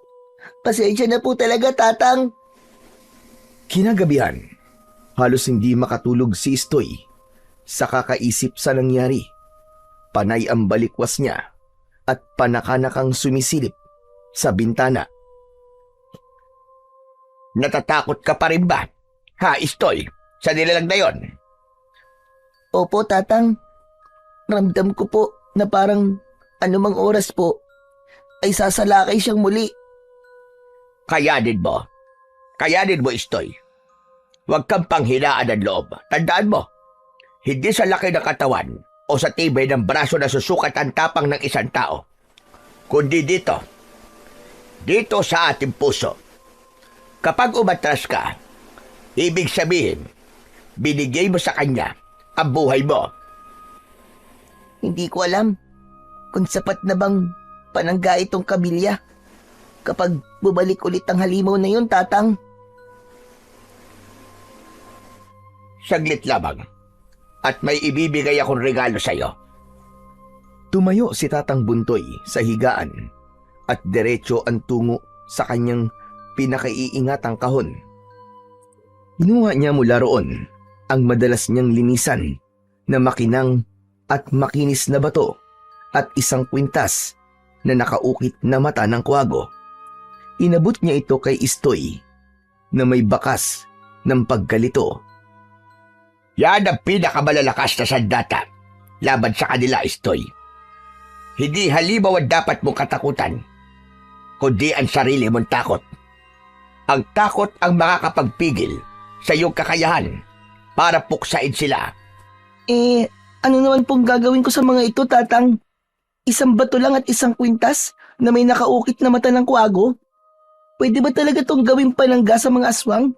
pasensya na po talaga, Tatang. Kinagabihan, halos hindi makatulog si Istoy sa kakaisip sa nangyari. Panay ang balikwas niya at panakanakang sumisilip sa bintana. Natatakot ka pa rin ba? Ha, Istoy, sa nilalang na yon? Opo, Tatang. Ramdam ko po na parang anumang oras po ay sasalakay siyang muli. Kayanin mo. Kayanin mo, Istoy. Huwag kang panghinaan ng loob. Tandaan mo, hindi sa laki ng katawan o sa tibay ng braso na susukat ang tapang ng isang tao, kundi dito sa ating puso. Kapag umatras ka, ibig sabihin, binigay mo sa kanya ang buhay mo. Hindi ko alam kung sapat na bang panangga itong kabilya kapag bumalik ulit ang halimaw na yun, Tatang. Saglit lamang, at may ibibigay akong regalo sa iyo. Tumayo si Tatang Buntoy sa higaan at diretso ang tungo sa kanyang pinakaiingatang kahon. Hinuha niya mula roon ang madalas niyang linisan na makinang at makinis na bato at isang kwintas na nakaukit na mata ng kwago. Inabot niya ito kay Istoy na may bakas ng pagkalito. Yan ang pinakamalalakas na sandata laban sa kanila, Istoy. Hindi halimaw ang dapat mong katakutan, kundi ang sarili mong takot. Ang takot ang makakapagpigil sa iyong kakayahan para puksain sila. Ano naman pong gagawin ko sa mga ito, Tatang? Isang bato lang at isang kwintas na may nakaukit na mata ng kwago? Pwede ba talaga itong gawing panangga sa mga aswang?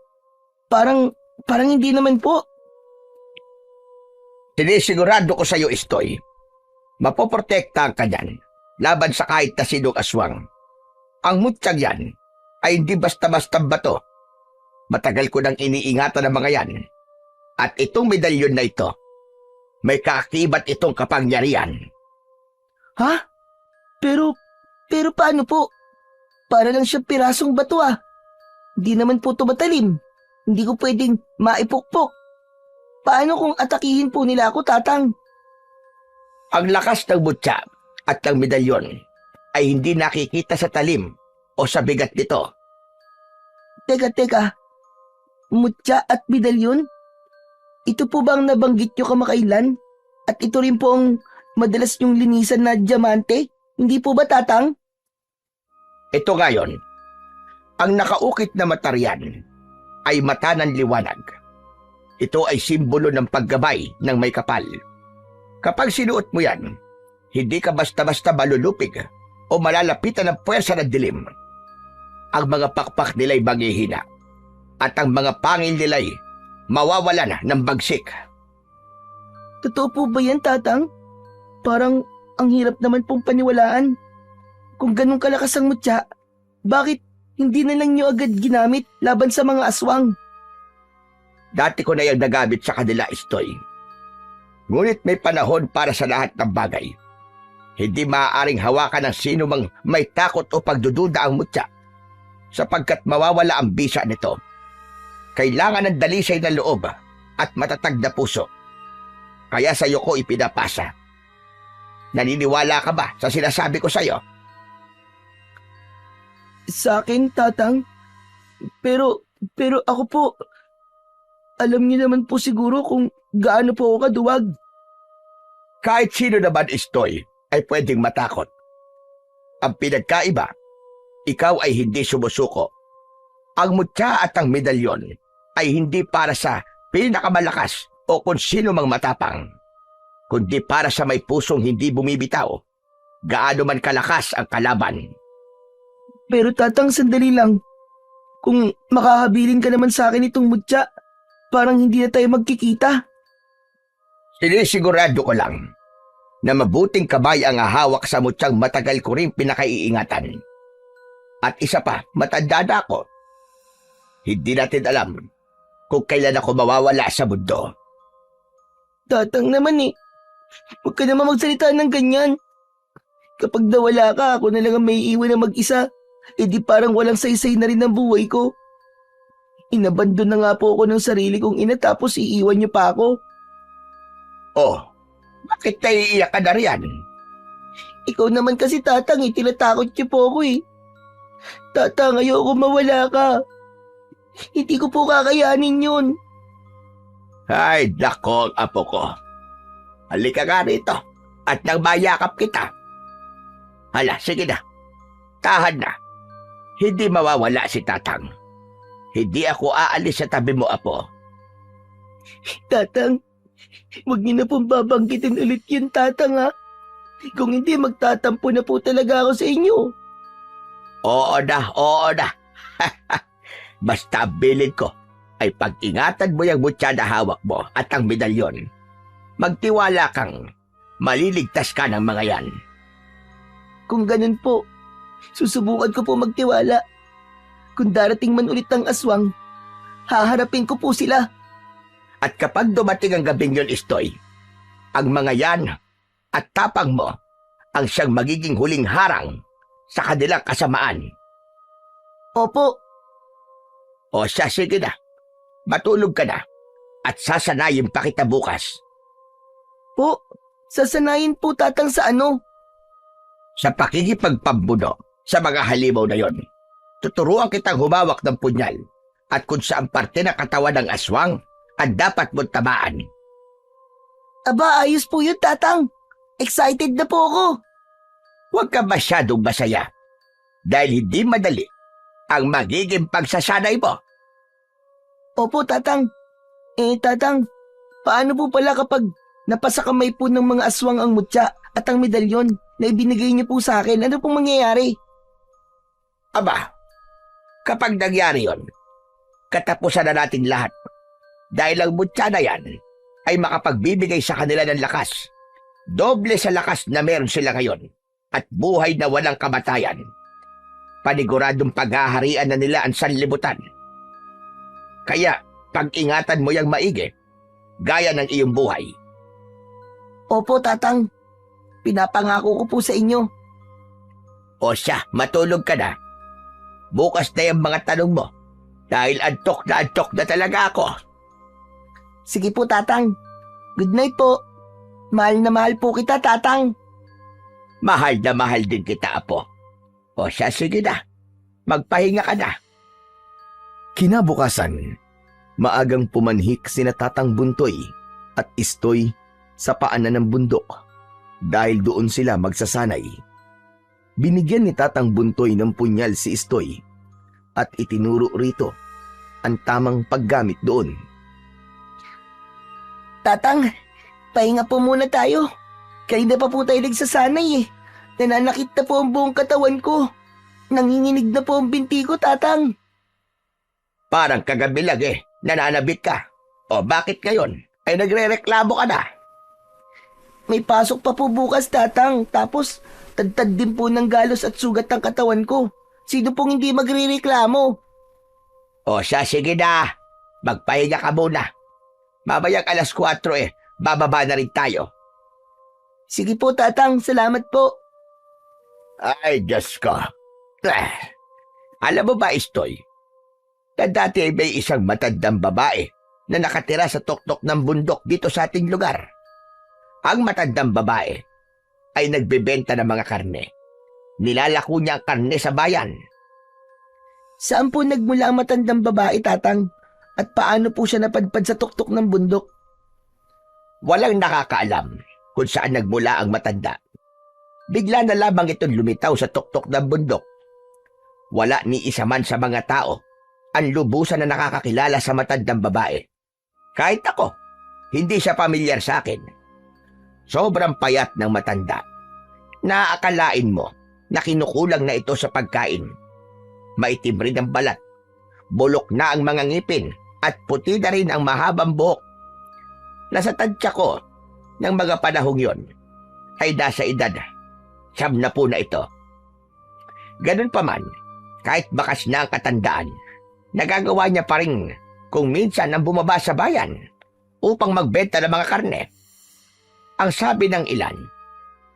Parang hindi naman po. Sinisigurado ko sa iyo, Istoy, mapoprotektahan ka niyan laban sa kahit na sinong aswang. Ang mutyang yan ay hindi basta-basta bato. Matagal ko nang iniingatan ng mga yan. At itong medalyon na ito, may kaakibat itong kapangyarihan. Ha? Pero paano po? Para lang siya pirasong bato ah. Hindi naman po ito matalim. Hindi ko pwedeng maipukpok. Paano kung atakihin po nila ako, Tatang? Ang lakas ng mutya at ng medalyon ay hindi nakikita sa talim o sa bigat nito. Teka. Mutya at medalyon? Ito po bang nabanggit nyo kamakailan? At ito rin po ang madalas nyong linisan na diamante? Hindi po ba, Tatang? Ito ngayon, ang nakaukit na matarian ay mata ng liwanag. Ito ay simbolo ng paggabay ng may kapal. Kapag sinuot mo yan, hindi ka basta-basta malulupig o malalapitan ng puwersa ng dilim. Ang mga pakpak nila'y manghihina at ang mga pangil nila'y mawawalan ng bagsik. Totoo po ba yan, Tatang? Parang ang hirap naman pong paniwalaan. Kung ganun kalakas ang mutya, bakit hindi na lang nyo agad ginamit laban sa mga aswang? Dati ko na yung nagamit sa kanila, Istoy. Ngunit may panahon para sa lahat ng bagay. Hindi maaaring hawakan ng sino mang may takot o pagdududa ang mutya, sapagkat mawawala ang bisa nito. Kailangan ng dalisay na loob at matatag na puso. Kaya sa iyo ko ipinapasa. Naniniwala ka ba sa sinasabi ko sa iyo? Sa akin, Tatang. Pero ako po, alam niyo naman po siguro kung gaano po ako kaduwag. Kahit sino naman, Istoy, ay pwedeng matakot. Ang pinagkaiba, ikaw ay hindi sumusuko. Ang mutya at ang medalyon ay hindi para sa pinakamalakas o kung sino mang matapang, kundi para sa may pusong hindi bumibitaw, gaano man kalakas ang kalaban. Pero Tatang, sandali lang. Kung makahabilin ka naman sa akin itong mutya, parang hindi na tayo magkikita. Sinisigurado ko lang na mabuting kamay ang hahawak sa mutyang matagal ko rin pinakaiingatan. At isa pa, matanda na ako. Hindi natin alam kung kailan ako mawawala sa mundo. Tatang naman eh. Huwag ka naman magsalita ng ganyan. Kapag nawala ka, ako na lang ang may iwan na mag-isa. E di parang walang saysay na rin ang buhay ko. Inabandon na nga po ako ng sarili kong ina tapos iiwan niyo pa ako. Oh, bakit naiiyak ka na riyan? Ikaw naman kasi Tatang eh, tinatakot niyo po ako eh. Tatang, ayoko mawala ka. Hindi ko po kakayanin yun. Ay, nako, apo ko. Halika nga rito at nang mayakap kita. Hala, sige na. Tahan na. Hindi mawawala si Tatang. Hindi ako aalis sa tabi mo, apo. Tatang, huwag niyo na pong babanggitin ulit yun, Tatang ha. Kung hindi, magtatampo na po talaga ako sa inyo. Oo na. Basta bilin ko ay pag-ingatan mo yung mutya na hawak mo at ang medalyon. Magtiwala kang maliligtas ka ng mga yan. Kung ganun po, susubukan ko po magtiwala. Kung darating man ulit ang aswang, haharapin ko po sila. At kapag dumating ang gabing yun, Istoy, ang mga yan at tapang mo ang siyang magiging huling harang sa kanilang kasamaan. Opo, O siya, sige na. Matulog ka na at sasanayin pa kita bukas. po, sasanayin po Tatang sa ano? Sa pakikipagpambuno sa mga halimaw na yon, tuturuan kitang humawak ng punyal at kung saan parte ng katawan ng aswang ang dapat mong tamaan. Aba, ayos po yun Tatang. Excited na po ako. Huwag ka masyadong masaya dahil hindi madali ang magiging pagsasanay mo. Opo, Tatang. Tatang, paano po pala kapag napasakamay po ng mga aswang ang mutya at ang medalyon na ibinigay niyo po sa akin? Ano pong mangyayari? Aba, kapag nangyari yon, katapusan na natin lahat dahil ang mutya na yan ay makapagbibigay sa kanila ng lakas. Doble sa lakas na meron sila ngayon at buhay na walang kamatayan. Paniguradong paghaharian na nila ang sanlibutan. Kaya, pag-ingatan mo yung maigi, gaya ng iyong buhay. Opo, Tatang. Pinapangako ko po sa inyo. O siya, matulog ka na. Bukas na yung mga tanong mo dahil antok na talaga ako. Sige po, Tatang. Good night po. Mahal na mahal po kita, Tatang. Mahal na mahal din kita, apo. O siya, sige na. Magpahinga ka na. Kinabukasan, maagang pumanhik sina Tatang Buntoy at Istoy sa paanan ng bundok dahil doon sila magsasanay. Binigyan ni Tatang Buntoy ng punyal si Istoy at itinuro rito ang tamang paggamit doon. Tatang, pahinga po muna tayo. Kanina pa po tayo nagsasanay eh. Nananakit na po ang buong katawan ko. Nanginginig na po ang binti ko, Tatang. Parang kagabi lang nananabik ka. O bakit ngayon ay nagre-reklamo ka na? May pasok pa po bukas, Tatang. Tapos, tadtad din po ng galos at sugat ng katawan ko. Sino pong hindi magre-reklamo? O siya, sige na. Magpahinga ka muna. Mamayang 4:00 bababa na rin tayo. Sige po, Tatang. Salamat po. Ay, Diyos ko. Alam mo ba, Istoy, na dati ay may isang matandang babae na nakatira sa tuktok ng bundok dito sa ating lugar. Ang matandang babae ay nagbebenta ng mga karne. Nilalako niya ang karne sa bayan. Saan po nagmula ang matandang babae, Tatang? At paano po siya napadpad sa tuktok ng bundok? Walang nakakaalam kung saan nagmula ang matanda. Bigla na lamang itong lumitaw sa tuktok ng bundok. Wala ni isa man sa mga tao ang lubusan na nakakakilala sa matandang babae. Kahit ako, hindi siya pamilyar sa akin. Sobrang payat ng matanda. Naakalain mo na kinukulang na ito sa pagkain. Maitim rin ang balat, bulok na ang mga ngipin, at puti na rin ang mahabang buhok. Nasa tansya ko ng mga panahong yon ay nasa edad 70 na ito. Ganun pa man, kahit bakas na ang katandaan, nagagawa niya pa rin kung minsan ang bumaba sa bayan upang magbenta ng mga karne. Ang sabi ng ilan,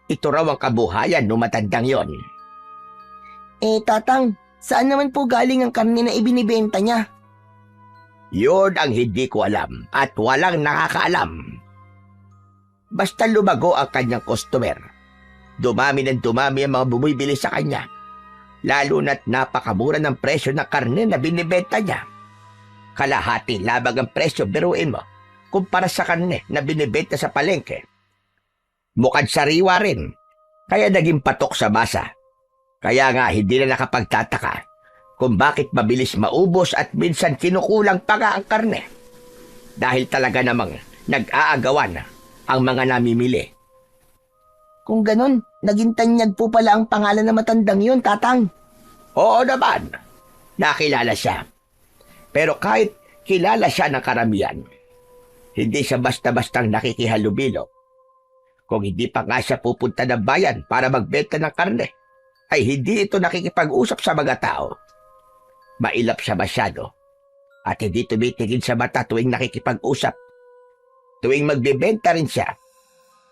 ito raw ang kabuhayan ng matandang yon. Tatang, saan naman po galing ang karne na ibinibenta niya? Yun ang hindi ko alam at walang nakakaalam. Basta lumago ang kanyang customer, dumami ng dumami ang mga bumibili sa kanya, lalo na't napakamura ng presyo ng karne na binibenta niya. Kalahati labag ang presyo, biruin mo, kumpara sa karne na binibenta sa palengke. Mukhang sariwa rin, kaya naging patok sa masa. Kaya nga hindi na nakapagtataka kung bakit mabilis maubos at minsan kinukulang pa nga ang karne. Dahil talaga namang nag-aagawan ang mga namimili. Kung ganun, naging tanyag po pala ang pangalan ng matandang yun, Tatang. Oo naman, nakilala siya. Pero kahit kilala siya ng karamihan, hindi siya basta-bastang nakikihalubilo. Kung hindi pa nga siya pupunta ng bayan para magbenta ng karne, ay hindi ito nakikipag-usap sa mga tao. Mailap siya masyado at hindi tumitingin sa mata tuwing nakikipag-usap. Tuwing magbebenta rin siya,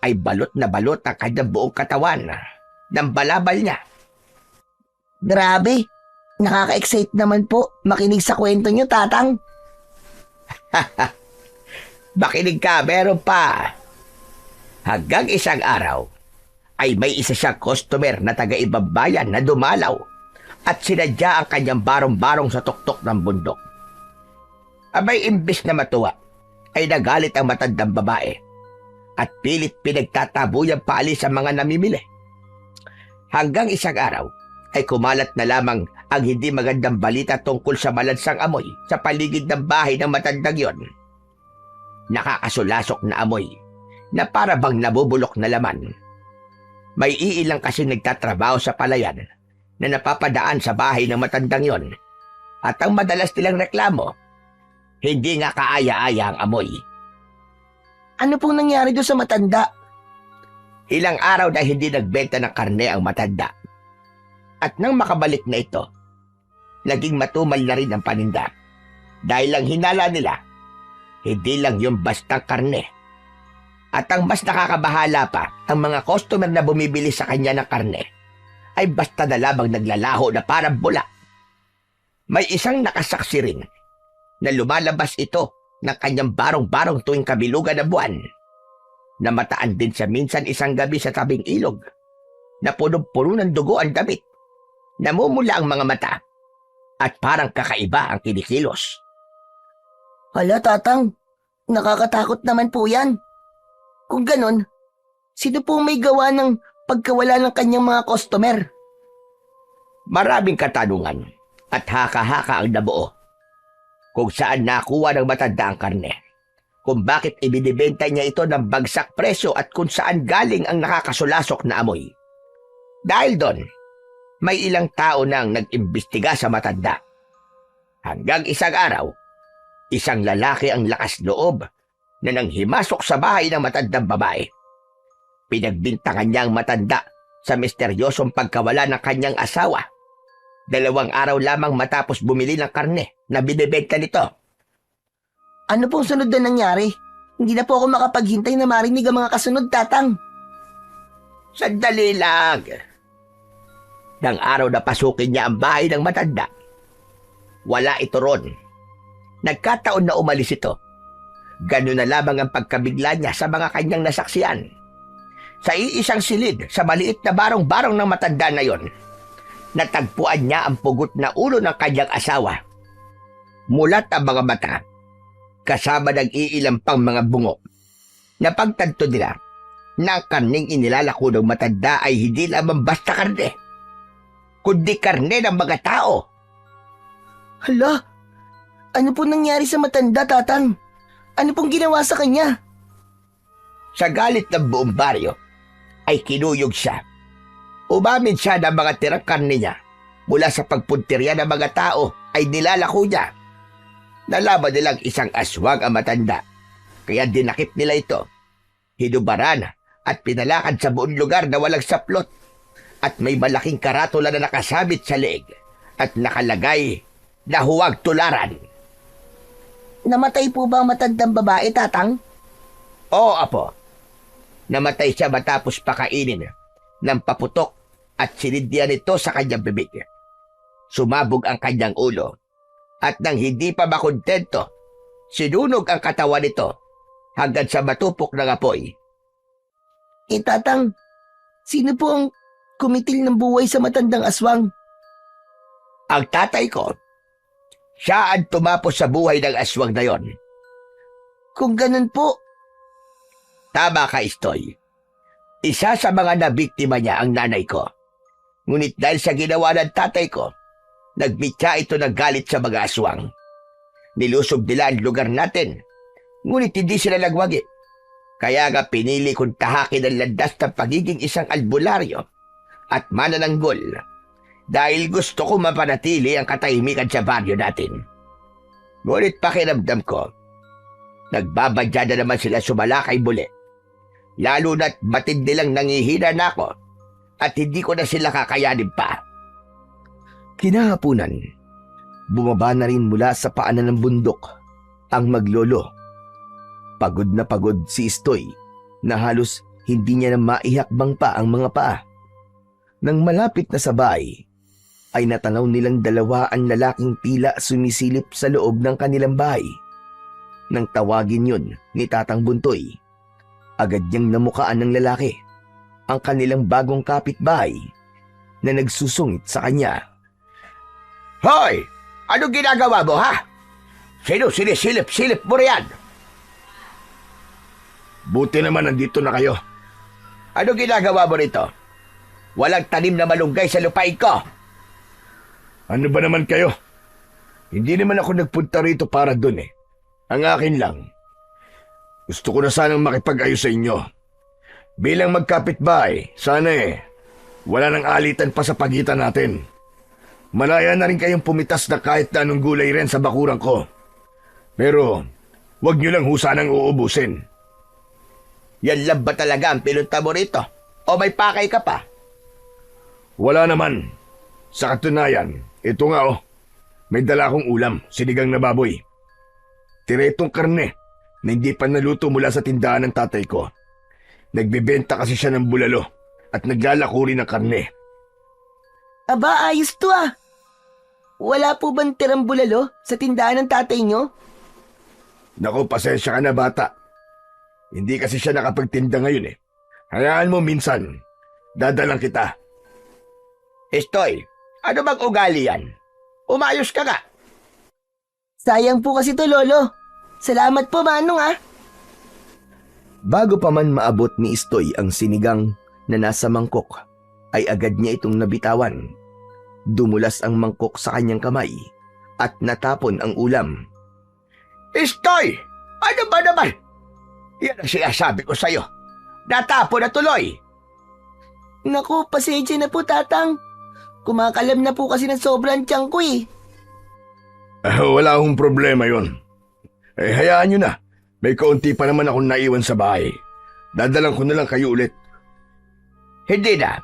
ay balot na balot ang kanyang buong katawan ng balabal niya. Grabe, nakaka-excite naman po makinig sa kwento niyo, Tatang. Makinig ka, meron pa. Hanggang isang araw, ay may isa siyang customer na taga-ibang bayan na dumalaw at sinadya ang kanyang barong-barong sa tuktok ng bundok. Abay, imbis na matuwa, ay nagalit ang matandang babae at pilit pinagtatabuyang paalis ang mga namimili. Hanggang isang araw, ay kumalat na lamang ang hindi magandang balita tungkol sa malansang amoy sa paligid ng bahay ng matandang yon. Nakakasulasok na amoy na para bang nabubulok na laman. May iilang kasi nagtatrabaho sa palayan na napapadaan sa bahay ng matandang yon. At ang madalas nilang reklamo, hindi nga kaaya-aya ang amoy. Ano pong nangyari doon sa matanda? Ilang araw na hindi nagbenta ng karne ang matanda. At nang makabalik na ito, naging matumal na rin ang paninda. Dahil lang hinala nila, hindi lang yung bastang karne. At ang mas nakakabahala pa, ang mga customer na bumibili sa kanya ng karne, ay basta na lamang naglalaho na parang bula. May isang nakasaksi rin na lumalabas ito ng kanyang barong-barong tuwing kabilugan ng buwan. Namataan din siya minsan isang gabi sa tabing ilog, na punong-puno ng dugo ang damit. Namumula ang mga mata at parang kakaiba ang kinikilos. Hala, Tatang, nakakatakot naman po yan. Kung ganun, sino po may gawa ng pagkawala ng kanyang mga customer? Maraming katanungan at haka-haka ang nabuo. Kung saan nakuha ng matanda ang karne, kung bakit ibinibenta niya ito ng bagsak presyo at kung saan galing ang nakakasulasok na amoy. Dahil doon, may ilang tao nang nag-imbestiga sa matanda. Hanggang isang araw, isang lalaki ang lakas loob na nanghimasok sa bahay ng matandang babae. Pinagbintangan niya ang matanda sa misteryosong pagkawala ng kanyang asawa. 2 araw lamang matapos bumili ng karne na binibenta nito. Ano pong sunod na nangyari? Hindi na po ako makapaghintay na marinig ang mga kasunod, Tatang. Sandali lang. Nang araw na pasukin niya ang bahay ng matanda, wala ito ron. Nagkataon na umalis ito. Ganun na lamang ang pagkabigla niya sa mga kanyang nasaksiyan. Sa iisang silid sa maliit na barong-barong ng matanda na yon, natagpuan niya ang pugot na ulo ng kanyang asawa. Mulat ang mga mata, kasama ng iilang pang mga bungo. Napagtanto nila na ang karneng inilalako ng matanda ay hindi lamang basta karne, kundi karne ng mga tao. Hala, ano po nangyari sa matanda, Tatang? Ano pong ginawa sa kanya? Sa galit ng buong baryo, ay kinuyog siya. Umamin siya na mga tirang karne niya mula sa pagpuntirya ng mga tao ay nilalako niya. Nalaman nilang isang aswang ang matanda, kaya dinakip nila ito. Hinubaran at pinalakad sa buong lugar na walang saplot at may malaking karatula na nakasabit sa leeg at nakalagay na huwag tularan. Namatay po ba ang matandang babae, Tatang? Oo, apo. Namatay siya matapos pakainin ng paputok at sinidyan nito sa kanyang bibig. Sumabog ang kanyang ulo at nang hindi pa makontento, sinunog ang katawan nito hanggang sa matupok ng apoy. Tatang, sino po ang kumitil ng buhay sa matandang aswang? Ang tatay ko, siya ang tumapos sa buhay ng aswang na yon. Kung ganun po, Tama ka, Istoy. Isa sa mga nabiktima niya ang nanay ko. Ngunit dahil sa ginawa ng tatay ko, nagmitya ito ng galit sa mga aswang. Nilusob nila ang lugar natin, ngunit hindi sila nagwagi. Kaya nga pinili kong tahakin ang landas ng pagiging isang albularyo at manananggol dahil gusto ko mapanatili ang katahimikan sa baryo natin. Ngunit pakiramdam ko, nagbabadya na naman sila sumalakay muli. Lalo na't batid nilang nangihina na ako at hindi ko na sila kakayanin pa. Kinahapunan, bumaba na rin mula sa paanan ng bundok ang maglolo. Pagod na pagod si Istoy na halos hindi niya na maihakbang pa ang mga paa. Nang malapit na sa bahay, ay natanaw nilang dalawa ang lalaking tila sumisilip sa loob ng kanilang bahay. Nang tawagin yun ni Tatang Buntoy, agad niyang namukaan ng lalaki, ang kanilang bagong kapitbahay na nagsusungit sa kanya. Hoy! Ano ginagawa mo, ha? Sino sinisilip-silip mo riyan? Buti naman nandito na kayo. Ano ginagawa mo rito? Walang tanim na malunggay sa lupain ko. Ano ba naman kayo? Hindi naman ako nagpunta rito para dun eh. Ang akin lang, gusto ko na sanang makipag-ayos sa inyo. Bilang magkapitbahay, sana wala nang alitan pa sa pagitan natin. Malaya na rin kayong pumitas na kahit na anong gulay rin sa bakuran ko. Pero, wag nyo lang sanang uubusin. Yan lang ba talaga ang pinunta mo rito? O may pakay ka pa? Wala naman. Sa katunayan, ito nga may dala akong ulam, sinigang na baboy. Tiretong karne na hindi pa naluto mula sa tindahan ng tatay ko. Nagbebenta kasi siya ng bulalo at naglalako rin ng karne. aba ayos to ah. Wala po bang tirang bulalo sa tindahan ng tatay nyo? Naku, pasensya ka na bata. Hindi kasi siya nakapagtinda ngayon eh. Hayaan mo minsan, dadalang kita. Estoy, ano bang ugali yan? Umayos ka nga. Sayang po kasi to, Lolo. Salamat po, Manong ah. Bago pa man maabot ni Istoy ang sinigang na nasa mangkok, ay agad niya itong nabitawan. Dumulas ang mangkok sa kanyang kamay at natapon ang ulam. Estoy, ano ba naman? Yan ang sinasabi ko sa'yo. Natapon na tuloy. Naku, pasensya na po, Tatang. Kumakalam na po kasi ng sobrang tiyan ko eh. Wala akong problema yon. Hayaan nyo na. May kaunti pa naman akong naiwan sa bahay. Dadalang ko na lang kayo ulit. Hindi na.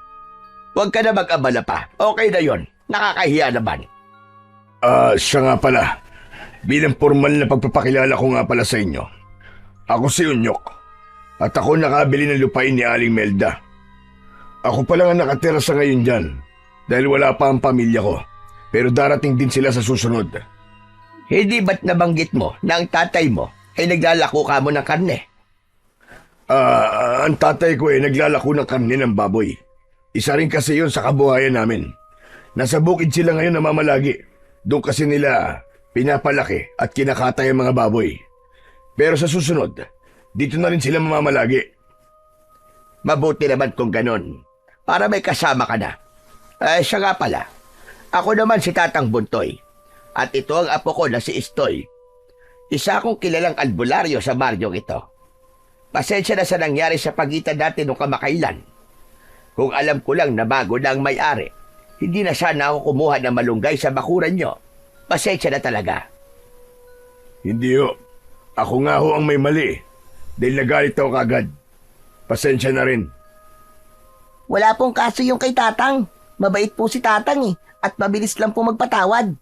Huwag ka na mag-abala pa. Okay na yon. Nakakahiya naman. Siya nga pala. Bilang formal na pagpapakilala ko nga pala sa inyo. Ako si Unyok. At ako nakabili ng lupain ni Aling Melda. Ako pa lang ang nakatira sa ngayon dyan dahil wala pa ang pamilya ko. Pero darating din sila sa susunod. Hindi ba't nabanggit mo na ang tatay mo ay naglalako ka mo ng karne? Ang tatay ko ay naglalako ng karne ng baboy. Isa rin kasi yun sa kabuhayan namin. Nasa bukid sila ngayon namamalagi. Doon kasi nila pinapalaki at kinakatay ang mga baboy. Pero sa susunod, dito na rin sila mamamalagi. Mabuti naman kung ganon, para may kasama ka na. Siya nga pala, ako naman si Tatang Buntoy, at ito ang apo ko na si Istoy. Isa akong kilalang albularyo sa baryong ito. Pasensya na sa nangyari sa pagitan natin nung kamakailan. Kung alam ko lang na bago na ang may-ari, hindi na sana ako kumuha ng malunggay sa bakuran nyo. Pasensya na talaga. Hindi ho. Ako nga ho ang may mali. Dahil nagalit ako kagad. Pasensya na rin. Wala pong kaso yung kay Tatang. Mabait po si Tatang at mabilis lang po magpatawad.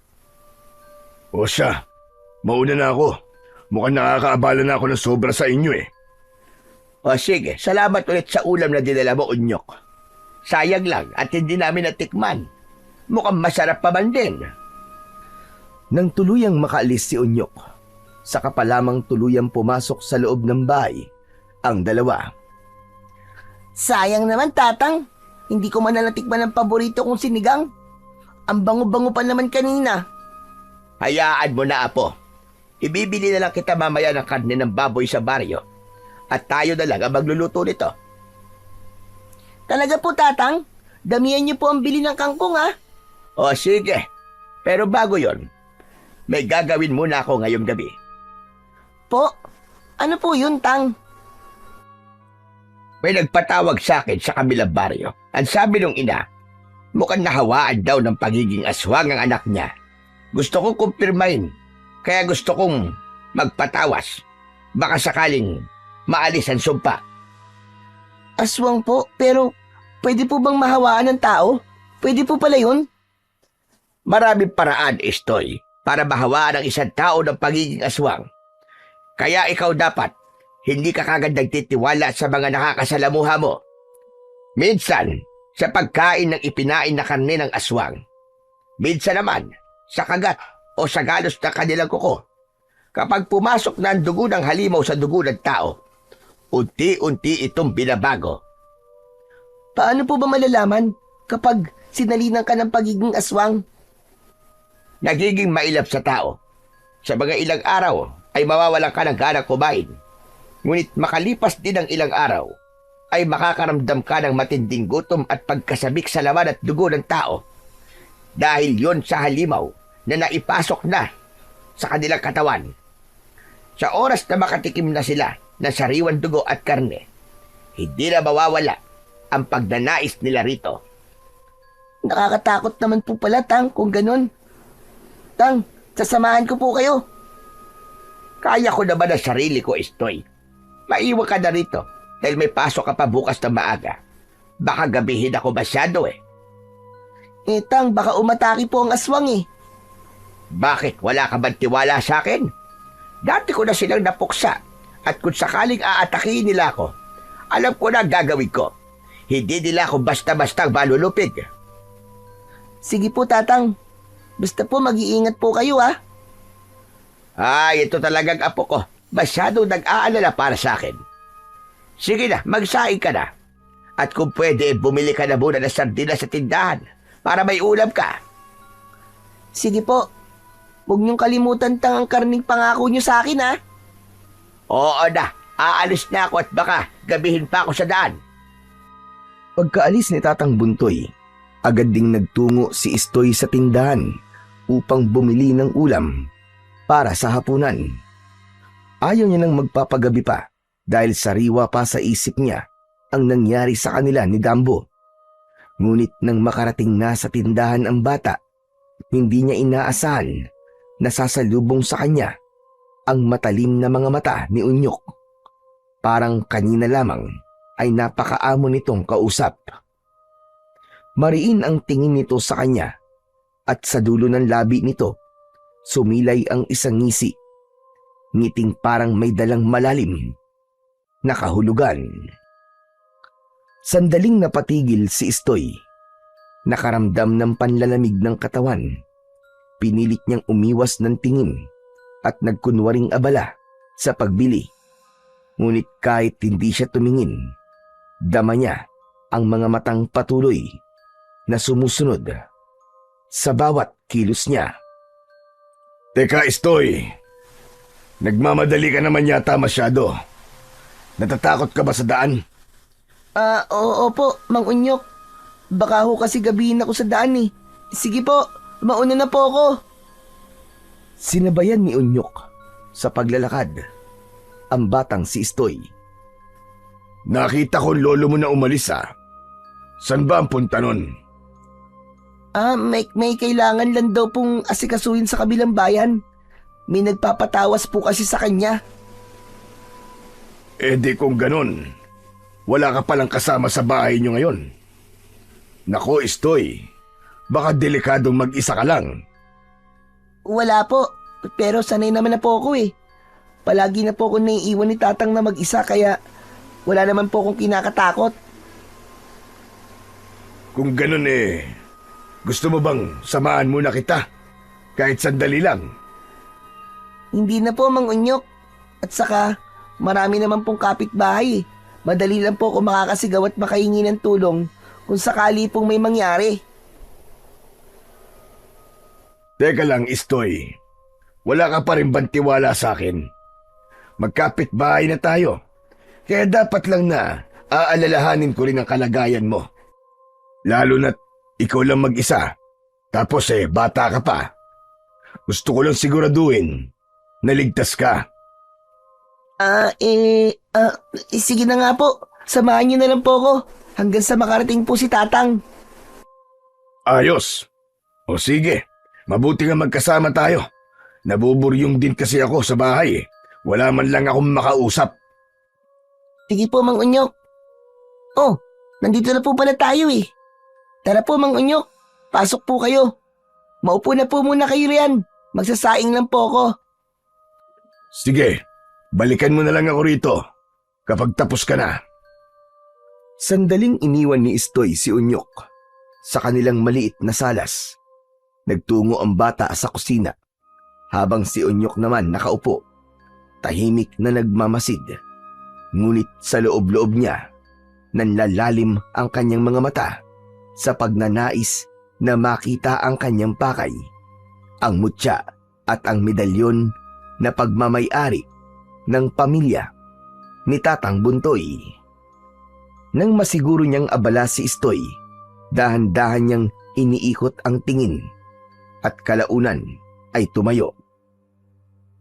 O siya, mauna na ako. Mukhang nakakaabala na ako ng sobra sa inyo eh. O sige, salamat ulit sa ulam na dinala mo, Unyok. Sayang lang at hindi namin natikman. Mukhang masarap pa man din. Nang tuluyang makaalis si Unyok, saka pa lamang tuluyang pumasok sa loob ng bahay ang dalawa. Sayang naman, Tatang. Hindi ko man natikman ang paborito kong sinigang. Ang bango-bango pa naman kanina. Hayaan mo na, Apo. Ibibili na lang kita mamaya ng karne ng baboy sa baryo. At tayo na lang ang magluluto nito. Talaga po, Tatang? Damihan niyo po ang bili ng kangkong, ha? O sige, pero bago yon, may gagawin muna ako ngayong gabi. Po? Ano po yun, Tang? May nagpatawag sa akin sa kabilang baryo. Ang sabi ng ina, mukhang nahawaan daw ng pagiging aswang ang anak niya. Gusto kong kumpirmahin, kaya gusto kong magpatawas. Baka sakaling maalis ang sumpa. Aswang po, pero pwede po bang mahawaan ng tao? Pwede po pala yun? Maraming paraan, Istoy, para mahawaan ang isang tao ng pagiging aswang. Kaya ikaw dapat, hindi ka kagad nagtitiwala sa mga nakakasalamuha mo. Minsan, sa pagkain ng ipinain na karne ng aswang. Minsan naman, sa kagat o sa galos ng kanilang kuko. Kapag pumasok na ang dugo ng halimaw sa dugo ng tao, unti-unti itong binabago. Paano po ba malalaman kapag sinalinan ka ng pagiging aswang? Nagiging mailap sa tao. Sa mga ilang araw ay mawawalan ka ng ganang kumain. Ngunit makalipas din ang ilang araw, ay makakaramdam ka ng matinding gutom at pagkasabik sa laman at dugo ng tao. Dahil yon sa halimaw na naipasok na sa kanilang katawan. Sa oras na makatikim na sila ng sariwan dugo at karne, hindi na mawawala ang pagnanais nila rito. Nakakatakot naman po pala, Tang, kung ganun. Tang, sasamahan ko po kayo. Kaya ko naman ang sarili ko, Istoy. Maiwan ka na rito dahil may pasok ka pa bukas na maaga. Baka gabihin ako masyado eh. Tang, baka umatake po ang aswang eh. Bakit? Wala ka bang tiwala sa akin? Dati ko na silang napuksa at kung sakaling aatakihin nila ako, alam ko na ang gagawin ko. Hindi nila ako basta-basta malulupig. Sige po, Tatang. Basta po mag-iingat po kayo, ha? Ay, ito talagang apo ko. Masyadong nag-aalala para sa akin. Sige na, magsaing ka na. At kung pwede, bumili ka na muna ng sardinas sa tindahan para may ulam ka. Sige po. Huwag niyong kalimutan, Tang, ang karning pangako niyo sa akin, ha? Oo na, aalis na ako at baka gabihin pa ako sa daan. Pagkaalis ni Tatang Buntoy, agad ding nagtungo si Istoy sa tindahan upang bumili ng ulam para sa hapunan. Ayaw niya nang magpapagabi pa dahil sariwa pa sa isip niya ang nangyari sa kanila ni Dambo. Ngunit nang makarating na sa tindahan ang bata, hindi niya inaasahan na sasalubong sa kanya ang matalim na mga mata ni Unyok. Parang kanina lamang ay napakaamo nitong kausap. Mariin ang tingin nito sa kanya at sa dulo ng labi nito sumilay ang isang ngisi. Ngiting parang may dalang malalim na kahulugan. Sandaling napatigil si Istoy. Nakaramdam ng panlalamig ng katawan. Pinilit niyang umiwas ng tingin at nagkunwaring abala sa pagbili. Ngunit kahit hindi siya tumingin, dama niya ang mga matang patuloy na sumusunod sa bawat kilos niya. Teka, Istoy. Nagmamadali ka naman yata masyado. Natatakot ka ba sa daan? Oo po, Mang Unyok. Baka ho kasi gabihin ako sa daan eh. Sige po, mauna na po ako. Sinabayan ni Unyok sa paglalakad ang batang si Istoy. Nakita ko lolo mo na umalis San ba ang punta nun? May kailangan lang daw pong asikasuhin sa kabilang bayan. May nagpapatawas po kasi sa kanya. Eh di kung ganun, wala ka palang kasama sa bahay niyo ngayon. Nako, Istoy, baka delikadong mag-isa ka lang. Wala po, pero sanay naman na po ako eh. Palagi na po ako naiiwan ni Tatang na mag-isa kaya wala naman po akong kinakatakot. Kung ganun gusto mo bang samahan muna kita? Kahit sandali lang. Hindi na po, Mang Unyok. At saka, marami naman pong kapitbahay eh. Madali lang po ako makakasigaw at makahingi ng tulong kung sakali pong may mangyari. Teka lang, Istoy. Wala ka pa rin bang tiwala sa akin? Magkapit-bahay na tayo. Kaya dapat lang na aalalahanin ko rin ang kalagayan mo. Lalo na't ikaw lang mag-isa. Tapos bata ka pa. Gusto ko lang siguraduhin na ligtas ka. Sige na nga po. Samahan niyo na lang po ako hanggang sa makarating po si Tatang. Ayos. O sige, mabuti nga magkasama tayo. Nabuburyong din kasi ako sa bahay Wala man lang akong makausap. Sige po, Mang Unyok. Oh, nandito na po pala tayo eh. Tara po, Mang Unyok. Pasok po kayo. Maupo na po muna kayo riyan. Magsasaing lang po ako. Sige, balikan mo na lang ako rito kapag tapos ka na. Sandaling iniwan ni Istoy si Unyok sa kanilang maliit na salas. Nagtungo ang bata sa kusina habang si Unyok naman nakaupo, tahimik na nagmamasid. Ngunit sa loob-loob niya, nanlalalim ang kanyang mga mata sa pagnanais na makita ang kanyang pakay, ang mutya at ang medalyon na pagmamay-ari ng pamilya ni Tatang Buntoy. Nang masiguro niyang abala si Istoy, dahan-dahan niyang iniikot ang tingin at kalaunan ay tumayo.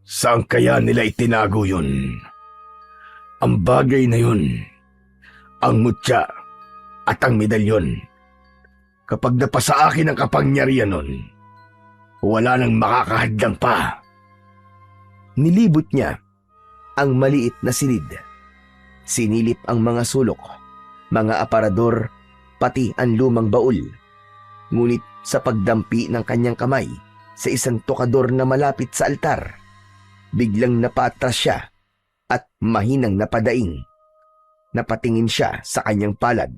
Saan kaya nila itinago yun? Ang bagay na yun, ang mutya at ang medalyon. Kapag napasa akin ang kapangyarihan nun, wala nang makakahadlang pa. Nilibot niya ang maliit na silid. Sinilip ang mga sulok, mga aparador, pati ang lumang baul. Ngunit sa pagdampi ng kanyang kamay sa isang tokador na malapit sa altar, biglang napaatras siya at mahinang napadaing. Napatingin siya sa kanyang palad.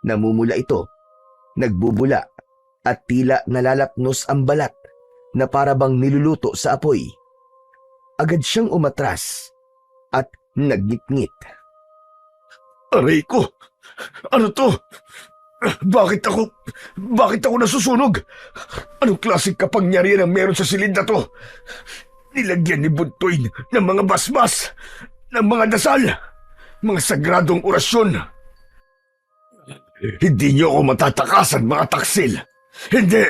Namumula ito, nagbubula at tila nalalapnos ang balat na parabang niluluto sa apoy. Agad siyang umatras at nagngit-ngit. Aray ko! Ano to? Bakit ako nasusunog? Anong klaseng kapangyarihan ang meron sa silid na to? Nilagyan ni Buntoy ng mga basbas, ng mga dasal, mga sagradong orasyon. Hindi niyo ako matatakasan, mga taksil. Hindi!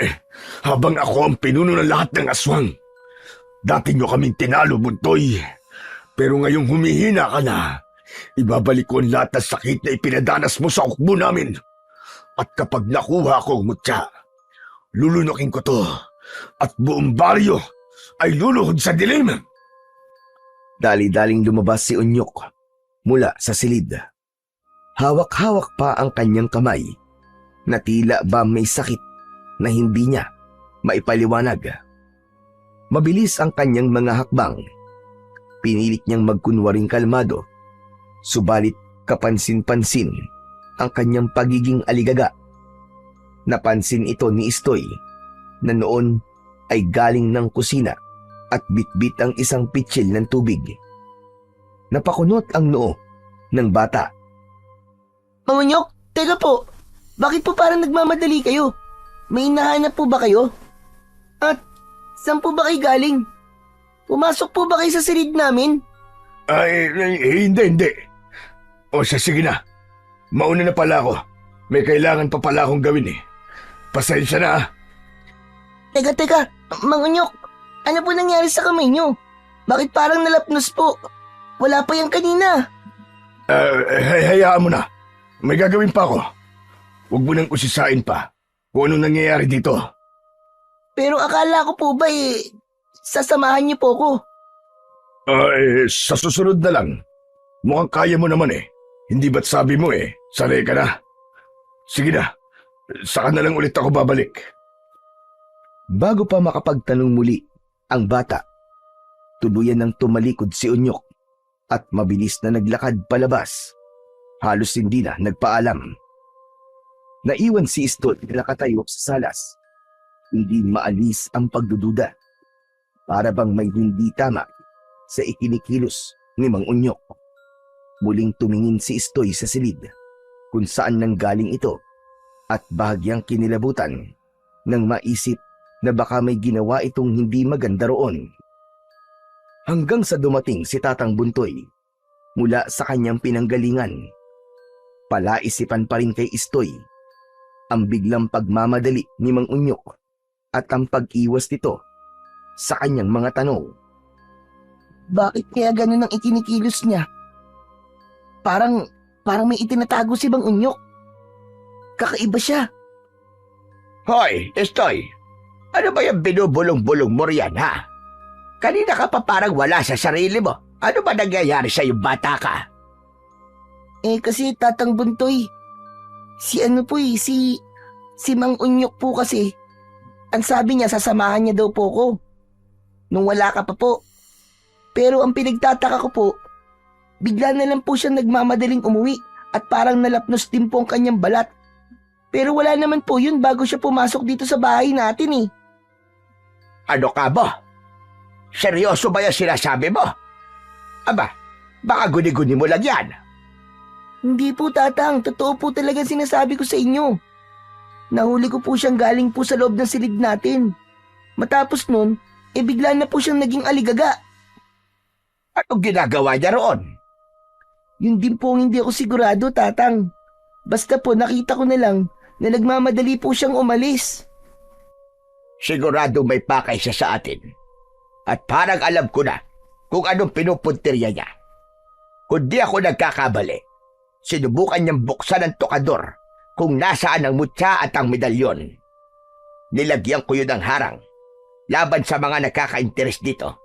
Habang ako ang pinuno ng lahat ng aswang. Dati niyo kaming tinalo, Buntoy. Pero ngayong humihina ka na, ibabalik ko ang lahat ng sakit na ipinadanas mo sa ukbo namin. At kapag nakuha ko ang mutya, lulunukin ko to at buong baryo ay luluhod sa dilim. Dali-daling lumabas si Unyok mula sa silid. Hawak-hawak pa ang kanyang kamay na tila ba may sakit na hindi niya maipaliwanag. Mabilis ang kanyang mga hakbang. Pinilit niyang magkunwaring kalmado, subalit kapansin-pansin ang kanyang pagiging aligaga. Napansin ito ni Istoy na noon ay galing ng kusina at bitbit ang isang pitsil ng tubig. Napakunot ang noo ng bata. Mang Unyok, teka po. Bakit po parang nagmamadali kayo? May hinahanap po ba kayo? At saan po ba kayo galing? Pumasok po ba kayo sa silid namin? Hindi. O sige na. Mauna na pala ako. May kailangan pa pala akong gawin eh. Pasensya na ah. Teka. Mang Unyok, ano po nangyari sa kamay nyo? Bakit parang nalapnos po? Wala pa yan kanina. Hayaan mo na. May gagawin pa ako. Huwag mo nang usisain pa kung anong nangyayari dito. Pero akala ko po ba sasamahan niyo po ko. Sa susunod na lang. Mukhang kaya mo naman eh. Hindi ba't sabi mo sanay ka na? Sige na, saka na lang ulit ako babalik. Bago pa makapagtanong muli ang bata, tuluyan nang tumalikod si Unyok at mabilis na naglakad palabas. Halos hindi na nagpaalam. Naiwan si Istoy na nakatayo sa salas. Hindi maalis ang pagdududa. Para bang may hindi tama sa ikinikilos ni Mang Unyok. Muling tumingin si Istoy sa silid kung saan nanggaling ito at bahagyang kinilabutan nang maisip na baka may ginawa itong hindi maganda roon. Hanggang sa dumating si Tatang Buntoy mula sa kanyang pinanggalingan. Palaisipan pa rin kay Istoy ang biglang pagmamadali ni Mang Unyok at ang pag-iwas nito sa kanyang mga tanong. Bakit kaya ganun ang ikinikilos niya? Parang may itinatago si Mang Unyok. Kakaiba siya. Hoy, Istoy! Ano ba yung binubulong-bulong mo riyan, ha? Kanina ka pa parang wala sa sarili mo. Ano ba nangyayari sa'yo, bata ka? Kasi Tatang Buntoy, si Mang Unyok po kasi, ang sabi niya sasamahan niya daw po ko. Nung wala ka pa po. Pero ang pinagtataka ko po, bigla na lang po siya nagmamadaling umuwi at parang nalapnos din po ang kanyang balat. Pero wala naman po yun bago siya pumasok dito sa bahay natin eh. Ano ka ba? Seryoso ba yung sinasabi mo? Aba, baka guni-guni mo lang yan. Hindi po, Tatang. Totoo po talaga sinasabi ko sa inyo. Nahuli ko po siyang galing po sa loob ng silid natin. Matapos nun, bigla na po siyang naging aligaga. Anong ginagawa niya roon? Yun din po hindi ako sigurado, Tatang. Basta po nakita ko na lang na nagmamadali po siyang umalis. Sigurado may pakay siya sa atin. At parang alam ko na kung anong pinupuntirya niya. Kung di ako nagkakabali, sinubukan niyang buksan ang tokador kung nasaan ang mutya at ang medalyon. Nilagyan ko yun ng harang laban sa mga nakaka-interes dito.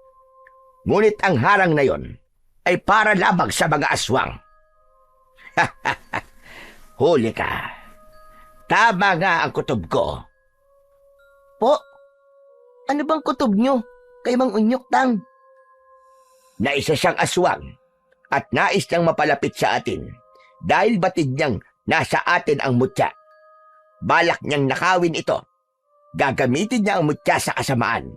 Ngunit ang harang na yon ay para lamang sa mga aswang. Huli ka. Tama nga ang kutob ko. Po, ano bang kutob niyo kay Mang Unyok, Tang? Na isa siyang aswang at nais niyang mapalapit sa atin dahil batid niyang nasa atin ang mutya. Balak niyang nakawin ito. Gagamitin niya ang mutya sa kasamaan.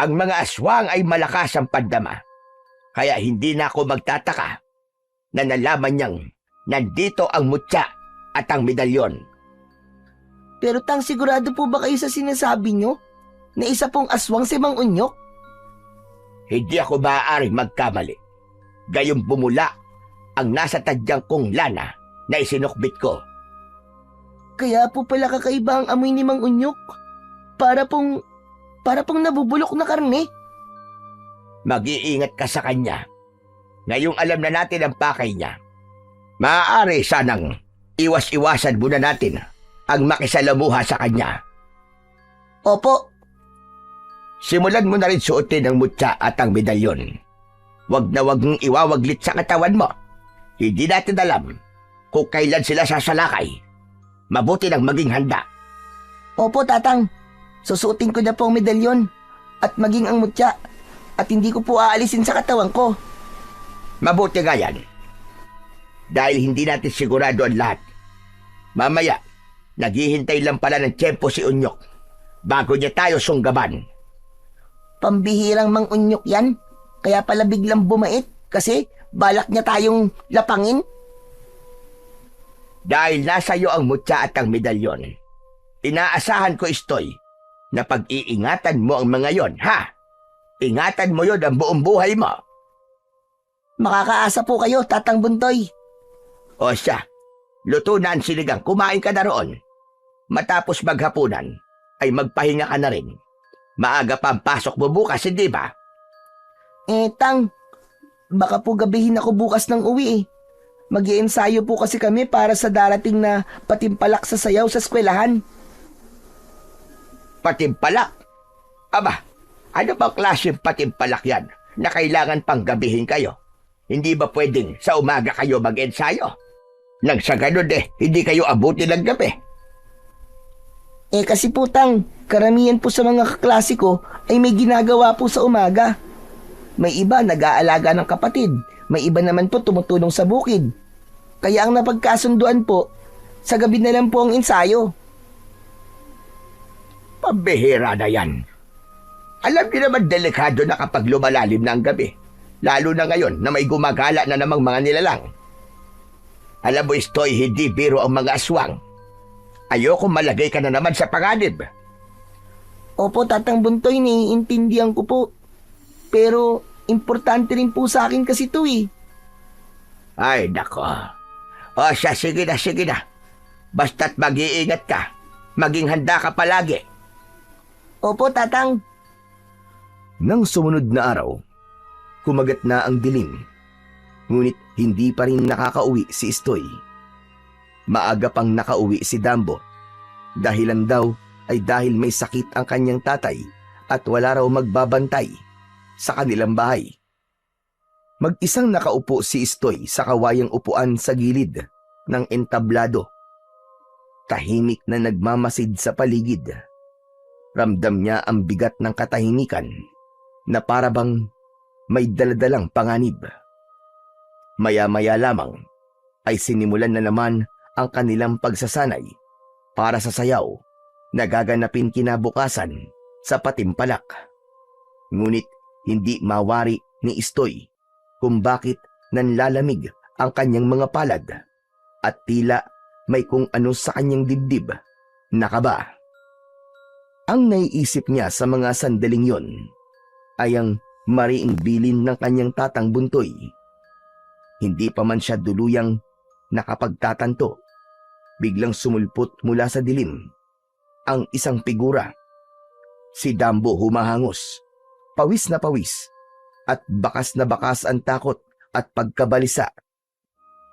Ang mga aswang ay malakas ang pandama. Kaya hindi na ako magtataka na nalaman niyang nandito ang mutya at ang medalyon. Pero Tang, sigurado po ba kayo sa sinasabi niyo na isa pong aswang si Mang Unyok? Hindi ako maaaring magkamali. Gayong bumula ang nasa tadyang kong lana na isinukbit ko. Kaya po pala kakaiba ang amoy ni Mang Unyok. Para pong nabubulok na karne. Mag-iingat ka sa kanya. Ngayong alam na natin ang pakay niya, maaari sanang iwas-iwasan muna natin ang makisalamuha sa kanya. Opo. Simulan mo na rin suotin ang mutya at ang medalyon. Wag na wag mong iwawaglit sa katawan mo. Hindi natin alam kung kailan sila sasalakay. Mabuti nang maging handa. Opo, Tatang. Susuotin ko na po ang medalyon at maging ang mutya at hindi ko po aalisin sa katawan ko. Mabuti nga yan. Dahil hindi natin sigurado ang lahat Mamaya, naghihintay lang pala ng tiyempo si Unyok bago niya tayo sunggaban. Pambihirang mang-unyok yan. Kaya pala biglang bumait kasi balak niya tayong lapangin. Dahil nasa iyo ang mutya at ang medalyon, inaasahan ko, Istoy, na pag-iingatan mo ang mga yon, ha? Ingatan mo yon ang buong buhay mo. Makakaasa po kayo, Tatang Buntoy. O siya, luto na ang sinigang, kumain ka na roon. Matapos maghapunan, ay magpahinga ka na rin. Maaga pa ang pasok mo bukas, hindi ba? Tang, baka po gabihin ako bukas ng uwi eh. Mag-iensayo po kasi kami para sa darating na patimpalak sa sayaw sa eskwelahan. Patimpalak? Aba, ano bang klaseng patimpalak yan na kailangan pang gabihin kayo? Hindi ba pwedeng sa umaga kayo mag-ensayo? Nang sa ganun hindi kayo abuti ng gabi. Kasi po Tang, karamihan po sa mga kaklase ko ay may ginagawa po sa umaga. May iba nag-aalaga ng kapatid, may iba naman po tumutulong sa bukid. Kaya ang napagkasunduan po, sa gabi na lang po ang ensayo. Pambihira na yan. Alam niyo naman delikado na kapag lumalalim na ang gabi. Lalo na ngayon na may gumagala na namang mga nilalang. Alam mo, Istoy, hindi biro ang mga aswang. Ayoko malagay ka na naman sa panganib. Opo, Tatang Buntoy, naiintindihan ko po. Pero importante rin po sa akin kasi ito eh. Ay, nako. O siya, sige na. Basta't mag-iingat ka. Maging handa ka palagi. Opo, Tatang. Nang sumunod na araw, kumagat na ang dilim. Ngunit hindi pa rin nakakauwi si Istoy. Maaga pang nakauwi si Dambo. Dahilan daw ay dahil may sakit ang kanyang tatay at wala raw magbabantay sa kanilang bahay. Mag-isang nakaupo si Istoy sa kawayang upuan sa gilid ng entablado. Tahimik na nagmamasid sa paligid. Ramdam niya ang bigat ng katahimikan na parabang may daladalang panganib. Maya-maya lamang ay sinimulan na naman ang kanilang pagsasanay para sa sayaw na gaganapin kinabukasan sa patimpalak. Ngunit hindi mawari ni Istoy kung bakit nanlalamig ang kanyang mga palad at tila may kung ano sa kanyang dibdib na kaba. Ang naiisip niya sa mga sandaling yon ay ang mariing bilin ng kanyang tatang Buntoy. Hindi pa man siya duluyang nakapagtatanto, biglang sumulpot mula sa dilim ang isang figura. Si Dambo humahangos, pawis na pawis, at bakas na bakas ang takot at pagkabalisa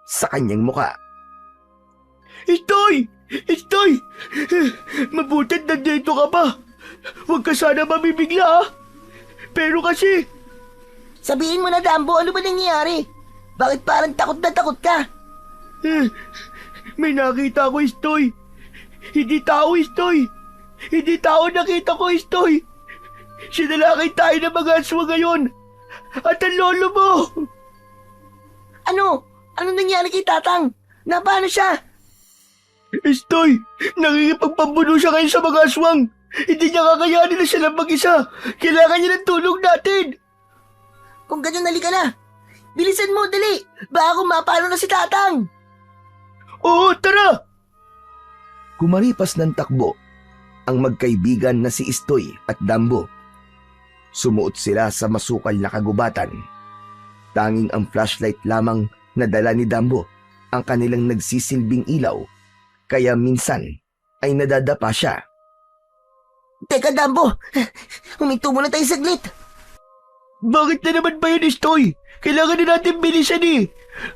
sa kanyang muka. Istoy! Istoy! Mabuti't nandito ka pa. Huwag ka sana mabibigla, ah. Pero kasi... Sabihin mo na, Dambo, ano ba nangyayari? Bakit parang takot na takot ka? May nakita ko, Istoy. Hindi tao, Istoy. Hindi tao nakita ko, Istoy. Sinalakay tayo ng mga aswa ngayon. At ang lolo mo. Ano? Ano nangyari kay Tatang? Paano siya? Istoy, nakikipagpambuno siya ngayon sa mga aswang. Hindi niya kakayanin na siya lang mag-isa. Kailangan niya ng tulong natin. Kung ganyan, halika na. Bilisan mo, dali. Baka kung mapalo na si Tatang. Oo, tara. Kumaripas ng takbo ang magkaibigan na si Istoy at Dambo. Sumuot sila sa masukal na kagubatan. Tanging ang flashlight lamang na dala ni Dambo ang kanilang nagsisilbing ilaw, kaya minsan ay nadadapa siya. Teka, Dambo. Huminto muna tayo saglit. Bakit na naman ba yun, Istoy? Kailangan na natin bilisan eh.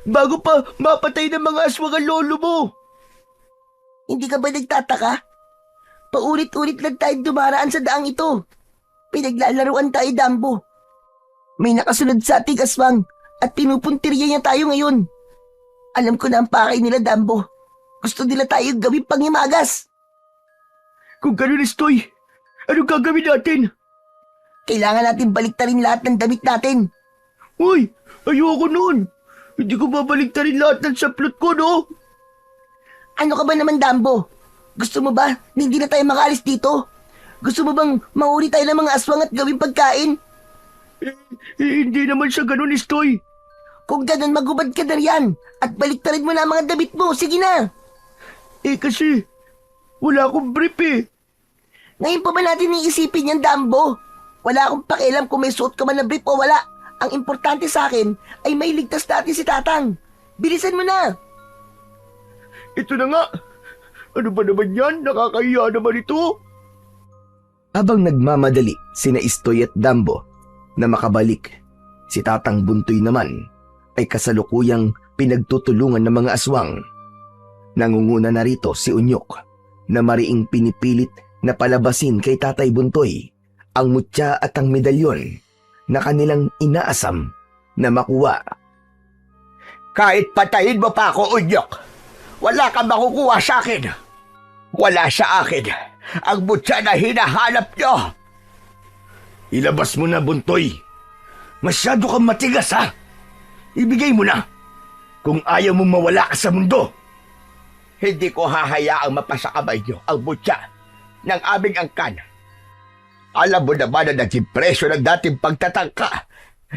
Bago pa mapatay ng mga aswang ang lolo mo. Hindi ka ba nagtataka? Paulit-ulit lang tayo dumaraan sa daang ito. Pinaglalaruan tayo, Dambo. May nakasunod sa ating aswang at pinupuntirya niya tayo ngayon. Alam ko na ang pakay nila, Dambo. Gusto nila tayo gawing panghimagas. Kung ganun, Istoy, anong gagawin natin? Kailangan natin baliktarin lahat ng damit natin. Uy, ayoko noon. Hindi ko babaliktarin lahat ng saplot ko, no? Ano ka ba naman, Dambo? Gusto mo ba na hindi na tayo makaalis dito? Gusto mo bang mahuli tayo ng mga aswang at gawing pagkain? Hindi naman sa ganun, Istoy. Kung ganun, magubad ka na riyan at baliktarin mo na ang mga damit mo. Sige na! Kasi wala akong brief eh. Ngayon pa ba natin iisipin yan, Dambo? Wala akong pakialam kung may suot ka man na brief o wala. Ang importante sa akin ay may ligtas natin si Tatang. Bilisan mo na! Ito na nga. Ano ba naman yan? Nakakahiya naman ito. Habang nagmamadali sina Istoy at Dambo na makabalik, si Tatang Buntoy naman ay kasalukuyang pinagtutulungan ng mga aswang. Nangunguna na rito si Unyok na mariing pinipilit na palabasin kay Tatay Buntoy ang mutya at ang medalyon na kanilang inaasam na makuha. Kahit patayin mo pa ako, Unyok, wala kang makukuha sa akin. Wala sa akin ang mutya na hinahanap nyo. Ilabas mo na, Buntoy. Masyado kang matigas, ha? Ibigay mo na. Kung ayaw mong mawala ka sa mundo. Hindi ko hahayaang mapasakamay nyo ang mutya ng aming angkan. Alam mo naman na naging presyo ng dating pagtatangka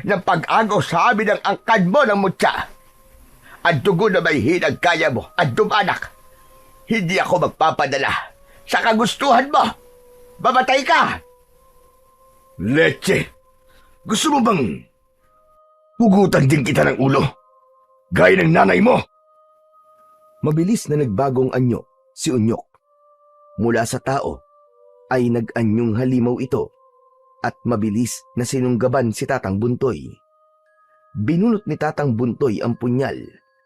ng pag-agaw sa amin ng angkan mo ng mutya. Ang dugo na may hinagkaya mo at dumanak. Hindi ako magpapadala sa kagustuhan mo. Babatay ka! Leche, gusto mo bang hugutan din kita ng ulo? Gaya ng nanay mo? Mabilis na nagbagong anyo si Unyok. Mula sa tao ay nag-anyong halimaw ito at mabilis na sinunggaban si Tatang Buntoy. Binunot ni Tatang Buntoy ang punyal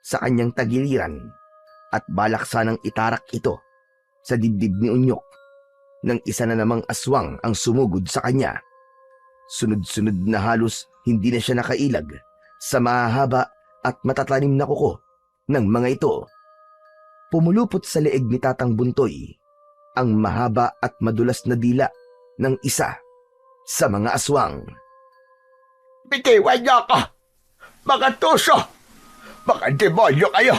sa kanyang tagiliran at balak sanang itarak ito sa dibdib ni Unyok nang isa na namang aswang ang sumugod sa kanya. Sunod-sunod na halos hindi na siya nakailag sa mahahaba at matatanim na kuko ng mga ito. Pumulupot sa leeg ni Tatang Buntoy ang mahaba at madulas na dila ng isa sa mga aswang. Bitiwan niyo ako! Mga tuso! Mga demonyo kayo!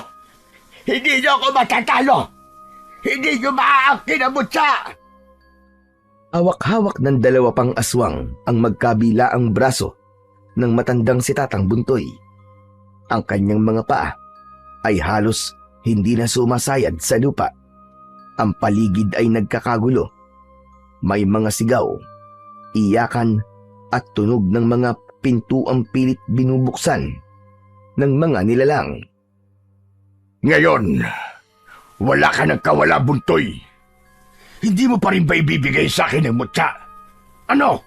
Hindi niyo ako matatalo! Hindi niyo maaangkin ang mutya! Hawak-hawak ng dalawa pang aswang ang magkabilaang braso ng matandang si Tatang Buntoy. Ang kanyang mga paa ay halos hindi na sumasayad sa lupa. Ang paligid ay nagkakagulo. May mga sigaw, iyakan at tunog ng mga pintuang pilit binubuksan ng mga nilalang. Ngayon, wala ka ng kawala, Buntoy. Hindi mo pa rin ba ibibigay sa akin ang mutya? Ano?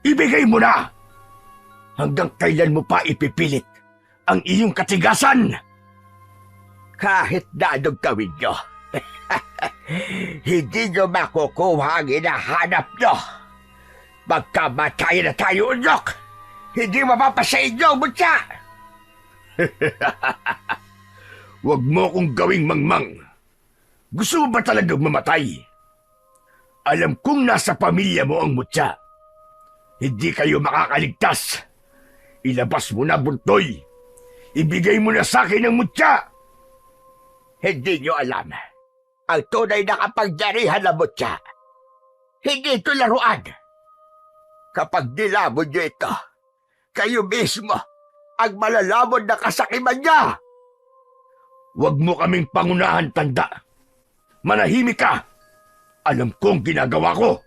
Ibigay mo na! Hanggang kailan mo pa ipipilit ang iyong katigasan? Kahit na anong gawin niyo, hindi niyo makukuha ang hinahanap niyo. Magkamatay na tayo, Unyok! Hindi mapapasa inyo ang mutya! Huwag mo kong gawing mangmang. Gusto mo ba talagang mamatay? Alam kong nasa pamilya mo ang mutya. Hindi kayo makakaligtas. Ilabas mo na, Buntoy. Ibigay mo na sa akin ang mutya. Hindi niyo alam ang tunay na kapangyarihan ng mutya. Hindi ito laruan. Kapag nilamon niyo ito, kayo mismo ang malalamon na kasakiman niya. Huwag mo kaming pangunahan, tanda. Manahimik ka. Alam kong ginagawa ko.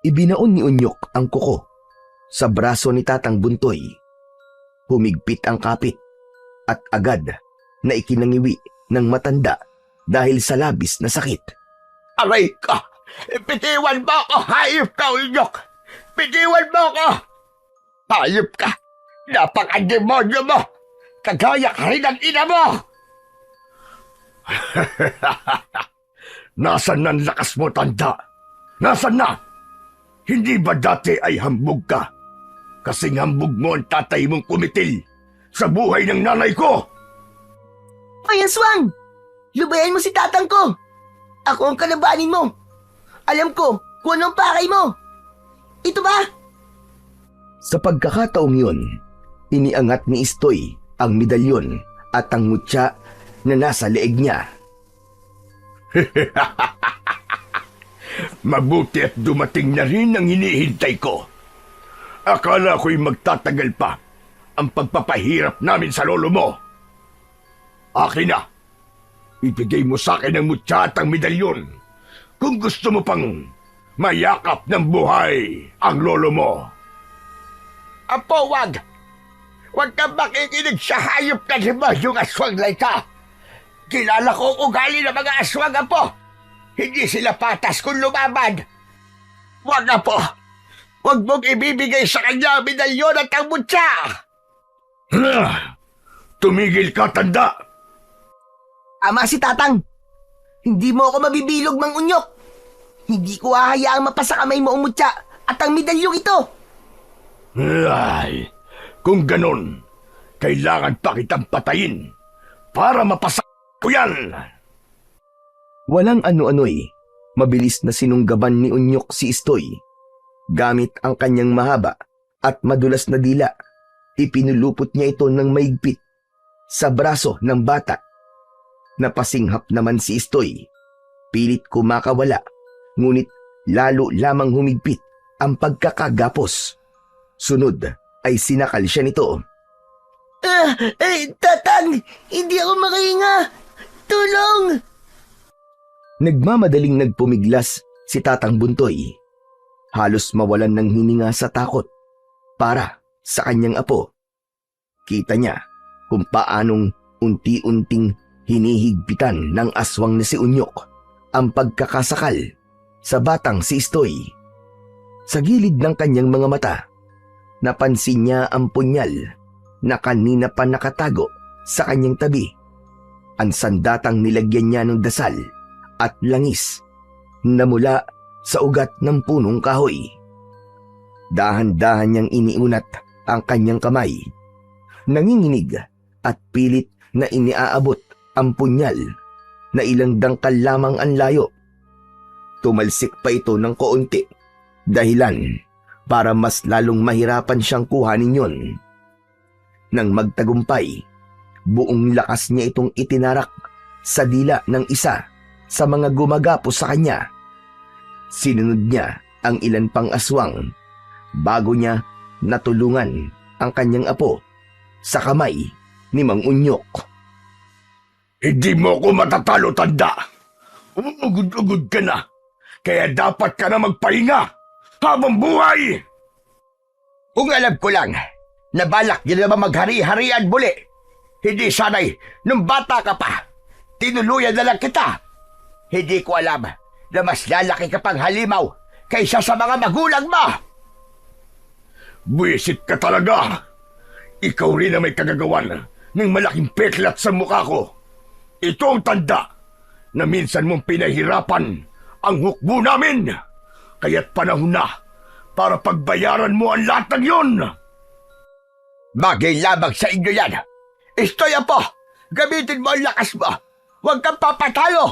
Ibinaon ni Unyok ang kuko sa braso ni Tatang Buntoy. Humigpit ang kapit at agad na ikinangiwi ng matanda dahil sa labis na sakit. Aray ka! Bitiwan mo ako! Hayop ka, Unyok! Bitiwan mo ako! Hayop ka! Napaka-demonyo mo! Kagaya ka rin ang ina mo! Nasaan ang lakas mo, tanda? Nasaan na? Hindi ba dati ay hambog ka? Kasing hambog mo ang tatay mong kumitil sa buhay ng nanay ko! Ay, aswang! Lubayan mo si Tatang ko! Ako ang kalabanin mo! Alam ko kung anong pakay mo! Ito ba? Sa pagkakataong yun, iniangat ni Istoy ang medalyon at ang mutya na nasa leeg niya. Mabuti at dumating na rin ang hinihintay ko. Akala ko'y magtatagal pa ang pagpapahirap namin sa lolo mo. Akin na. Ibigay mo sa akin ang mutya at ang medalyon kung gusto mo pang mayakap ng buhay ang lolo mo. Apo, wag! Huwag kang makikinig sa hayop na si Masyong Aswang na ito. Kilala ko ang ugali ng mga aswang, Apo. Hindi sila patas kung lumaban. Wag, Apo! Huwag mong ibibigay sa kanya ang medalyon at ang mutya! Tumigil ka, tanda! Ama si Tatang, hindi mo ako mabibilog, Mang Unyok. Hindi ko hahayaang mapasa kamay mo ang mutya at ang medalyong ito. Ay, kung ganon, kailangan pa kitang patayin para mapasa ko yan. Walang ano-ano'y mabilis na sinunggaban ni Unyok si Istoy. Gamit ang kanyang mahaba at madulas na dila, ipinulupot niya ito ng maigpit sa braso ng bata. Napasinghap naman si Istoy. Pilit kumakawala, ngunit lalo lamang humigpit ang pagkakagapos. Sunod ay sinakal siya nito. Tatang, hindi ako makahinga. Tulong! Nagmamadaling nagpumiglas si Tatang Buntoy. Halos mawalan ng hininga sa takot para sa kanyang apo. Kita niya kung paanong unti-unting hinihigpitan ng aswang na si Unyok ang pagkakasakal sa batang si Istoy. Sa gilid ng kanyang mga mata, napansin niya ang punyal na kanina pa nakatago sa kanyang tabi. Ang sandatang nilagyan niya ng dasal at langis na mula sa ugat ng punong kahoy. Dahan-dahan niyang iniunat ang kanyang kamay. Nanginginig at pilit na iniaabot ang punyal na ilang dangkal lamang ang layo. Tumalsik pa ito ng kaunti, dahilan para mas lalong mahirapan siyang kuhanin yon. Nang magtagumpay, buong lakas niya itong itinarak sa dila ng isa sa mga gumagapos sa kanya. Sinunod niya ang ilan pang aswang bago niya natulungan ang kanyang apo sa kamay ni Mang Unyok. Hindi mo ko matatalo, tanda. Umugod-ugod ka na. Kaya dapat ka na magpahinga habang buhay. Kung alam ko lang, nabalak niya naman maghari-harian muli. Hindi sanay, nung bata ka pa, tinuluyan na lang kita. Hindi ko alam na mas lalaki ka pang halimaw kaysa sa mga magulang mo. Buwisit ka talaga. Ikaw rin na may kagagawan ng malaking peklat sa mukha ko. Ito ang tanda na minsan mong pinahirapan ang hukbo namin. Kaya't panahon na para pagbayaran mo ang lahat ng yun. Bagay lamang sa inyo yan. Istoy, Apo, gamitin mo ang lakas mo. Huwag kang papatalo.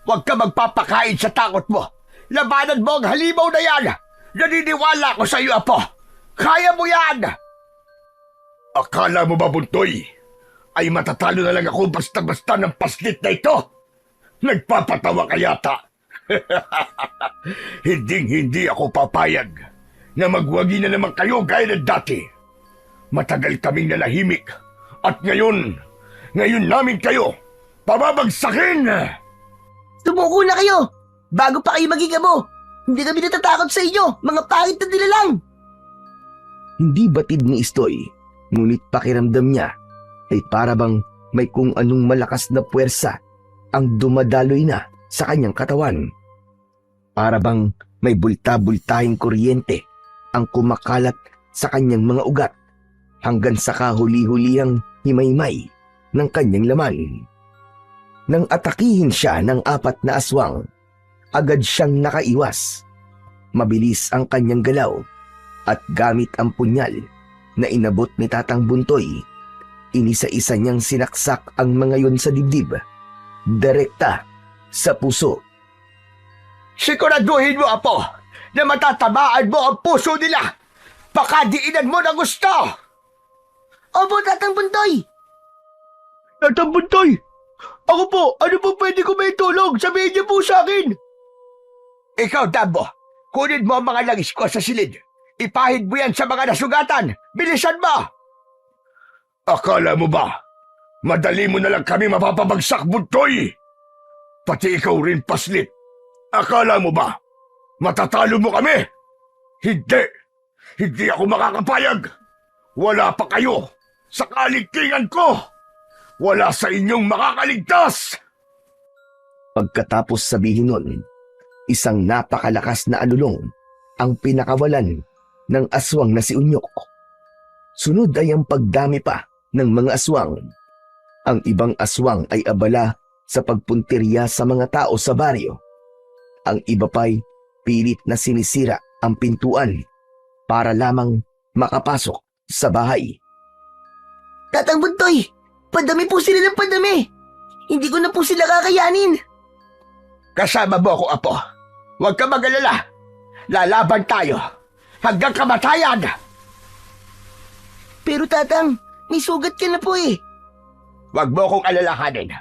Huwag kang magpapakain sa takot mo. Labanan mo ang halimaw na yan. Naniniwala ko sa iyo, Apo. Kaya mo yan. Akala mo ba, Buntoy, ay matatalo na lang ako basta-basta ng paslit na ito? Nagpapatawa ka yata. Hinding-hindi ako papayag na magwagi na naman kayo gaya ng dati. Matagal kaming nanahimik at ngayon namin kayo pababagsakin. Sumuko na kayo! Bago pa kayo maging amo! Hindi kami natatakot sa inyo, mga pangit na nilalang! Hindi batid ni Istoy, ngunit pakiramdam niya ay parabang may kung anong malakas na puwersa ang dumadaloy na sa kanyang katawan. Parabang may bulta-bultahing kuryente ang kumakalat sa kanyang mga ugat hanggang sa kahuli-hulihang himaymay ng kanyang laman. Nang atakihin siya ng 4 na aswang, agad siyang nakaiwas. Mabilis ang kanyang galaw at gamit ang punyal na inabot ni Tatang Buntoy, inisa-isa niyang sinaksak ang mga yon sa dibdib, direkta sa puso. Siguraduhin mo, Apo, na matatamaan mo ang puso nila. Pakadiinan mo na gusto. Opo, Tatang Buntoy! Tatang Buntoy, Ako po, ano po pwede ko may tulong? Sabihin niyo po sa akin. Ikaw, Dambo, kunin mo ang mga langis ko sa silid. Ipahid mo yan sa mga nasugatan. Bilisan mo! Akala mo ba? Madali mo na lang kami mapapabagsak, Buntoy! Pati ikaw rin, Paslit. Akala mo ba? Matatalo mo kami? Hindi! Hindi ako makakapayag! Wala pa kayo sa kaligtingan ko! Wala sa inyong makakaligtas! Pagkatapos sabihin nun, isang napakalakas na alulong ang pinakawalan ng aswang na si Unyok. Sunod ay ang pagdami pa ng mga aswang. Ang ibang aswang ay abala sa pagpuntirya sa mga tao sa baryo. Ang iba pa'y pilit na sinisira ang pintuan para lamang makapasok sa bahay. Tatang Buntoy, padami po sila ng padami. Hindi ko na po sila kakayanin. Kasama mo ako, Apo. Huwag ka mag-alala. Lalaban tayo hanggang kamatayan. Pero tatang, may sugat ka na po eh. Huwag mo akong alalahanin.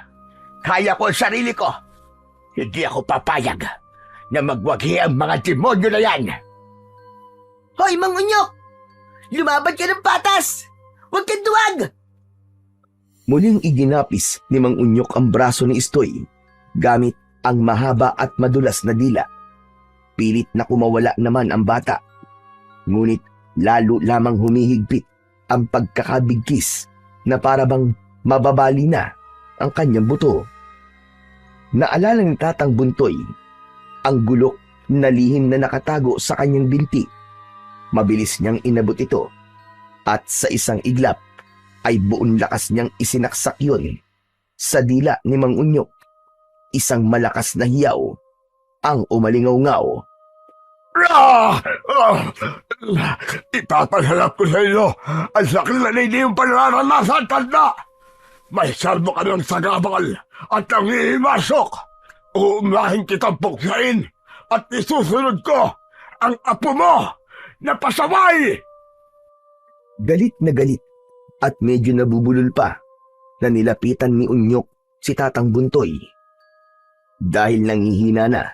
Kaya ko ang sarili ko. Hindi ako papayag na magwagi ang mga demonyo na yan. Hoy, Mang Unyok! Lumaban ka ng patas! Huwag kang duwag! Muling iginapis ni Mang Unyok ang braso ni Istoy gamit ang mahaba at madulas na dila. Pilit na kumawala naman ang bata. Ngunit lalo lamang humihigpit ang pagkakabigkis na parabang mababali na ang kanyang buto. Naalala ni Tatang Buntoy ang gulok na lihim na nakatago sa kanyang binti. Mabilis niyang inabot ito at sa isang iglap ay buong lakas niyang isinaksak yun sa dila ni Mang Unyok. Isang malakas na hiyaw ang umalingaw-ngaw. Ipapaghalap ko sa inyo ang sakit na hindi yung panaranasan, tanda! May salmo ka ng sagabal at nangihimasok. Uumahin kitang puksain at isusunod ko ang apo mo na pasaway! Galit na galit at medyo nabubulol pa na nilapitan ni Unyok si Tatang Buntoy. Dahil nangihina na,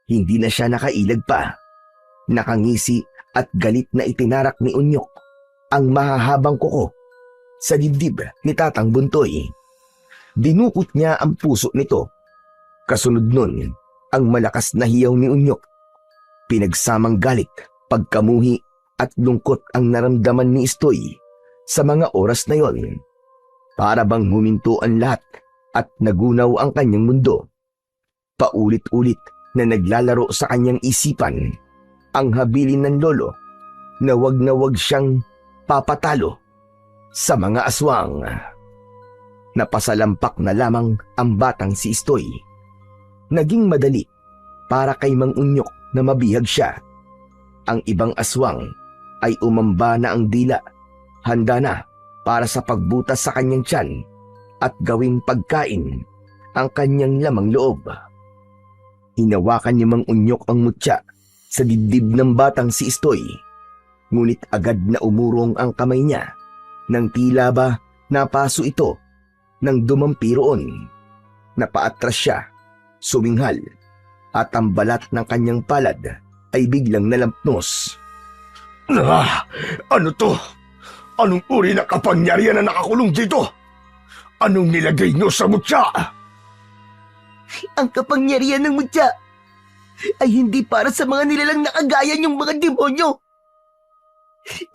hindi na siya nakailag pa. Nakangisi at galit na itinarak ni Unyok ang mahahabang kuko sa dibdib ni Tatang Buntoy. Dinukot niya ang puso nito. Kasunod nun, ang malakas na hiyaw ni Unyok. Pinagsamang galit, pagkamuhi at lungkot ang naramdaman ni Istoy sa mga oras na yon. Para bang huminto ang lahat at nagunaw ang kanyang mundo. Paulit-ulit na naglalaro sa kanyang isipan ang habilin ng lolo na wag siyang papatalo sa mga aswang. Napasalampak na lamang ang batang si Istoy. Naging madali para kay Mang Unyok na mabihag siya. Ang ibang aswang ay umamba na ang dila, handa na para sa pagbutas sa kanyang tiyan at gawing pagkain ang kanyang lamang loob. Hinawakan ni Mang Unyok ang mutya sa dibdib ng batang si Istoy. Ngunit agad na umurong ang kamay niya nang tila ba napaso ito nang dumampi roon. Napaatras siya, suminghal, at ang balat ng kanyang palad ay biglang nalampnos. Ano to? Anong uri na kapangyarihan na nakakulong dito? Anong nilagay niyo sa mutya? Ang kapangyarihan ng mutya ay hindi para sa mga nilalang nakagaya niyong mga demonyo.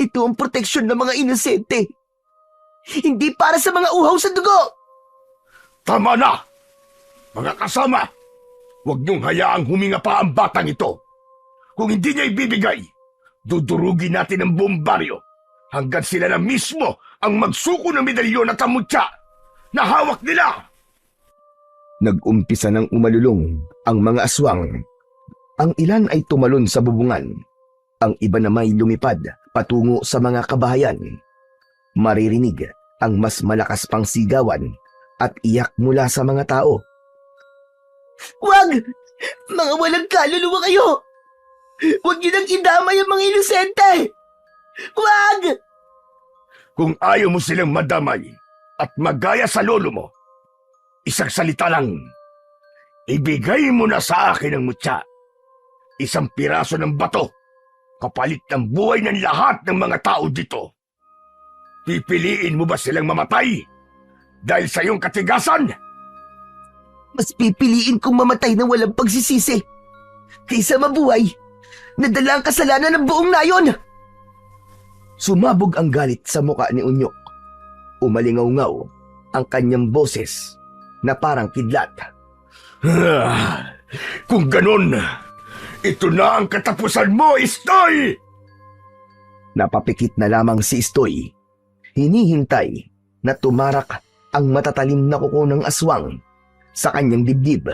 Ito ang proteksyon ng mga inosente. Hindi para sa mga uhaw sa dugo. Tama na! Mga kasama, huwag niyong hayaang huminga pa ang batang ito. Kung hindi niya ibibigay, dudurugin natin ang buong baryo hanggang sila na mismo ang magsuko ng medalyon at ang mutya na hawak nila. Nag-umpisa ng umalulong ang mga aswang. Ang ilan ay tumalon sa bubungan. Ang iba namay lumipad patungo sa mga kabahayan. Maririnig ang mas malakas pang sigawan at iyak mula sa mga tao. Wag! Mga walang kaluluwa kayo! Huwag niyo nang idamay ang mga inosente! Wag! Kung ayaw mo silang madamay at magaya sa lolo mo, Isang salita lang. Ibigay mo na sa akin ang mutya. Isang piraso ng bato, kapalit ng buhay ng lahat ng mga tao dito. Pipiliin mo ba silang mamatay dahil sa iyong katigasan? Mas pipiliin kong mamatay na walang pagsisisi kaysa mabuhay na dala ang kasalanan ng buong nayon. Sumabog ang galit sa muka ni Unyok. Umalingaw-ngaw ang kanyang boses na parang kidlat. Kung ganun, ito na ang katapusan mo, Istoy! Napapikit na lamang si Istoy. Hinihintay na tumarak ang matatalim na kuko ng aswang sa kanyang dibdib.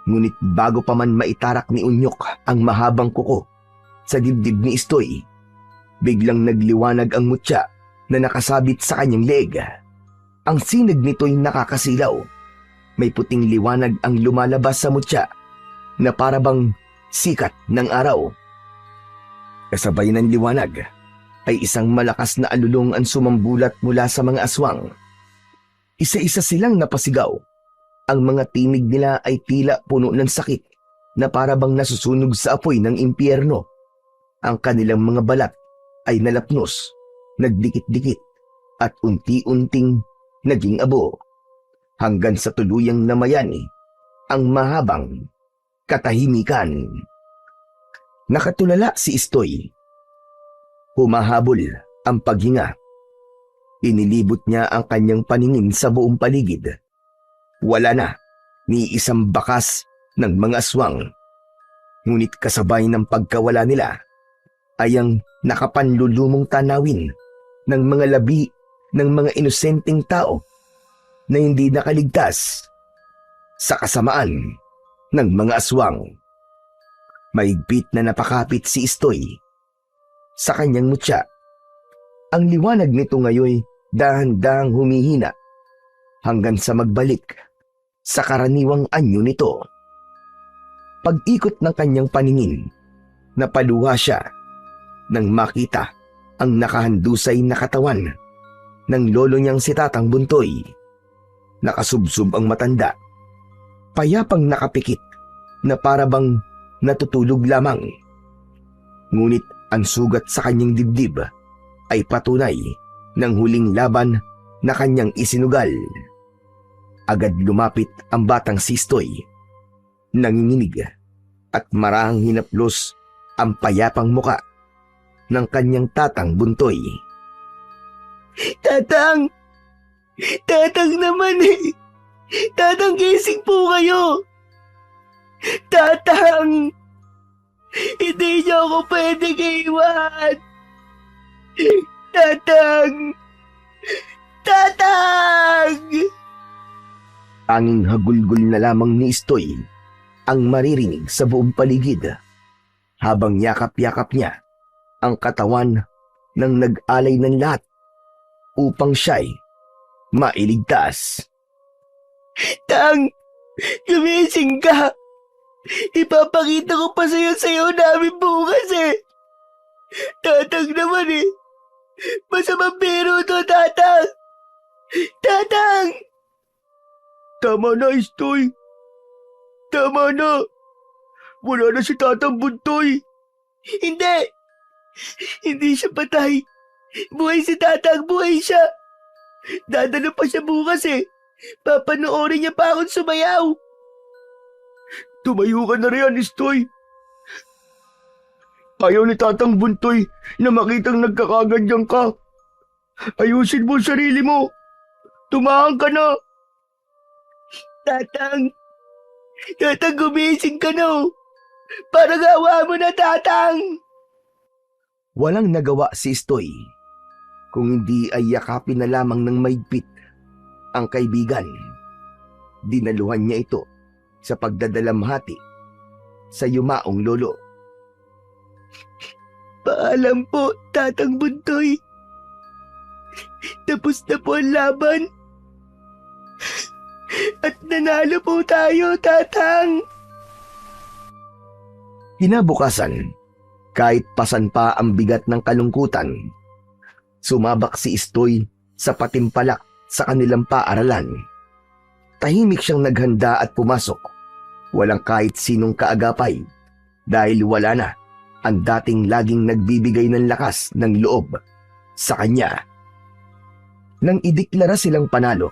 Ngunit bago pa man maitarak ni Unyok ang mahabang kuko sa dibdib ni Istoy, biglang nagliwanag ang mutya na nakasabit sa kanyang leeg. Ang sinag nito'y nakakasilaw. May puting liwanag ang lumalabas sa mutya na parabang sikat ng araw. Kasabay ng liwanag ay isang malakas na alulong ang sumambulat mula sa mga aswang. Isa-isa silang napasigaw. Ang mga tinig nila ay tila puno ng sakit na parabang nasusunog sa apoy ng impyerno. Ang kanilang mga balat ay nalapnos, nagdikit-dikit at unti-unting naging abo hanggang sa tuluyang namayani ang mahabang katahimikan. Nakatulala si Istoy. Humahabol ang paghinga. Inilibot niya ang kanyang paningin sa buong paligid. Wala na ni isang bakas ng mga aswang. Ngunit kasabay ng pagkawala nila ay ang nakapanlulumong tanawin ng mga labi ng mga inosenteng tao na hindi nakaligtas sa kasamaan ng mga aswang. Mahigpit na napakapit si Istoy sa kanyang mutya. Ang liwanag nito ngayoy dahan-dahang humihina hanggang sa magbalik sa karaniwang anyo nito. Pag-ikot ng kanyang paningin, napaluha siya nang makita ang nakahandusay na katawan ng lolo niyang si Tatang Buntoy. Nakasubsob ang matanda, payapang nakapikit na parabang natutulog lamang. Ngunit ang sugat sa kanyang dibdib ay patunay ng huling laban na kanyang isinugal. Agad lumapit ang batang si Istoy. Nanginginig at marahang hinaplos ang payapang muka ng kanyang Tatang Buntoy. Tatang! Tatang naman eh! Tatang, gising po kayo! Tatang! Hindi niyo ako pwedeng iwan! Tatang! Tatang! Tanging hagulgol na lamang ni Istoy ang maririnig sa buong paligid habang yakap-yakap niya ang katawan ng nag-alay ng lahat upang siya'y mailigtas. Tang! Gumising ka! Ipapakita ko pa sayo namin bukas eh! Tatang naman eh! Masamang biro to, Tatang! Tatang! Tama na, Istoy. Tama na. Wala na si Tatang Buntoy. Hindi! Hindi siya patay! Buhay si Tatang! Buhay siya! Dadalo pa siya bukas eh! Papanoorin niya pa akong sumayaw! Tumayo ka na riyan, Istoy. Ayaw ni Tatang Buntoy na makitang nagkakaganyan ka. Ayusin mo ang sarili mo. Tumahan ka na. Tatang! Tatang, gumising ka na! Parang awa mo na, Tatang! Walang nagawa si Istoy kung hindi ay yakapin na lamang ng maigpit ang kaibigan. Dinaluhan niya ito sa pagdadalamhati sa yumaong lolo. Paalam po, Tatang Buntoy. Tapos na po ang laban. At nanalo po tayo, Tatang. Hinabukasan, kahit pasan pa ang bigat ng kalungkutan, sumabak si Istoy sa patimpalak sa kanilang paaralan. Tahimik siyang naghanda at pumasok. Walang kahit sinong kaagapay dahil wala na ang dating laging nagbibigay ng lakas ng loob sa kanya. Nang ideklara silang panalo,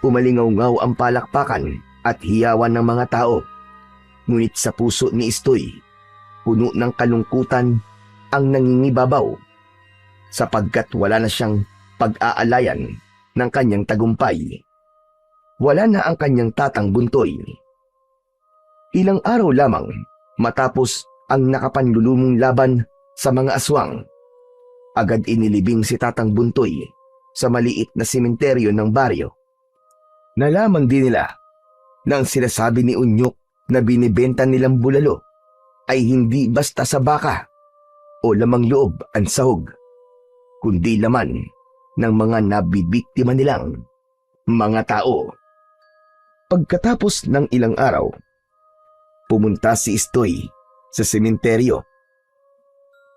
umalingaw-ngaw ang palakpakan at hiyawan ng mga tao. Ngunit sa puso ni Istoy, puno ng kalungkutan ang nangingibabaw sapagkat wala na siyang pag-aalayan ng kanyang tagumpay. Wala na ang kanyang tatang Buntoy. Ilang araw lamang matapos ang nakapanlulumong laban sa mga aswang, agad inilibing si tatang Buntoy sa maliit na sementeryo ng baryo. Nalaman din nila na ang sinasabi ni Unyok na binibenta nilang bulalo ay hindi basta sa baka o lamang loob ang sahog, kundi laman ng mga nabibiktima nilang mga tao. Pagkatapos ng ilang araw, pumunta si Istoy sa sementeryo.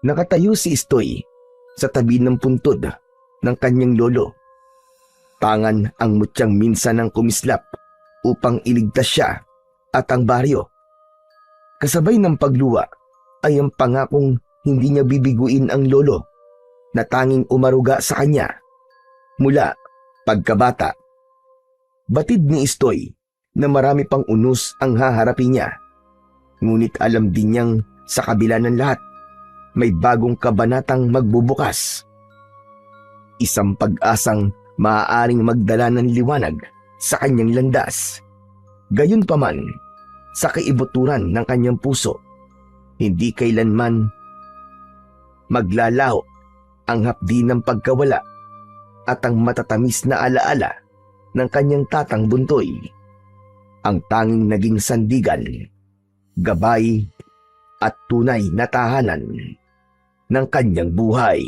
Nakatayo si Istoy sa tabi ng puntod ng kanyang lolo. Tangan ang mutyang minsan ng kumislap upang iligtas siya at ang baryo. Kasabay ng pagluwa ay ang pangakong hindi niya bibiguin ang lolo na tanging umaruga sa kanya mula pagkabata. Batid ni Istoy na marami pang unos ang haharapin niya. Ngunit alam din niyang sa kabila ng lahat, may bagong kabanatang magbubukas. Isang pag-asang maaaring magdala ng liwanag sa kanyang landas. Gayunpaman, sa kaibuturan ng kanyang puso, hindi kailanman maglalaho ang hapdi ng pagkawala at ang matatamis na alaala ng kanyang tatang Buntoy. Ang tanging naging sandigan, gabay at tunay na tahanan ng kanyang buhay.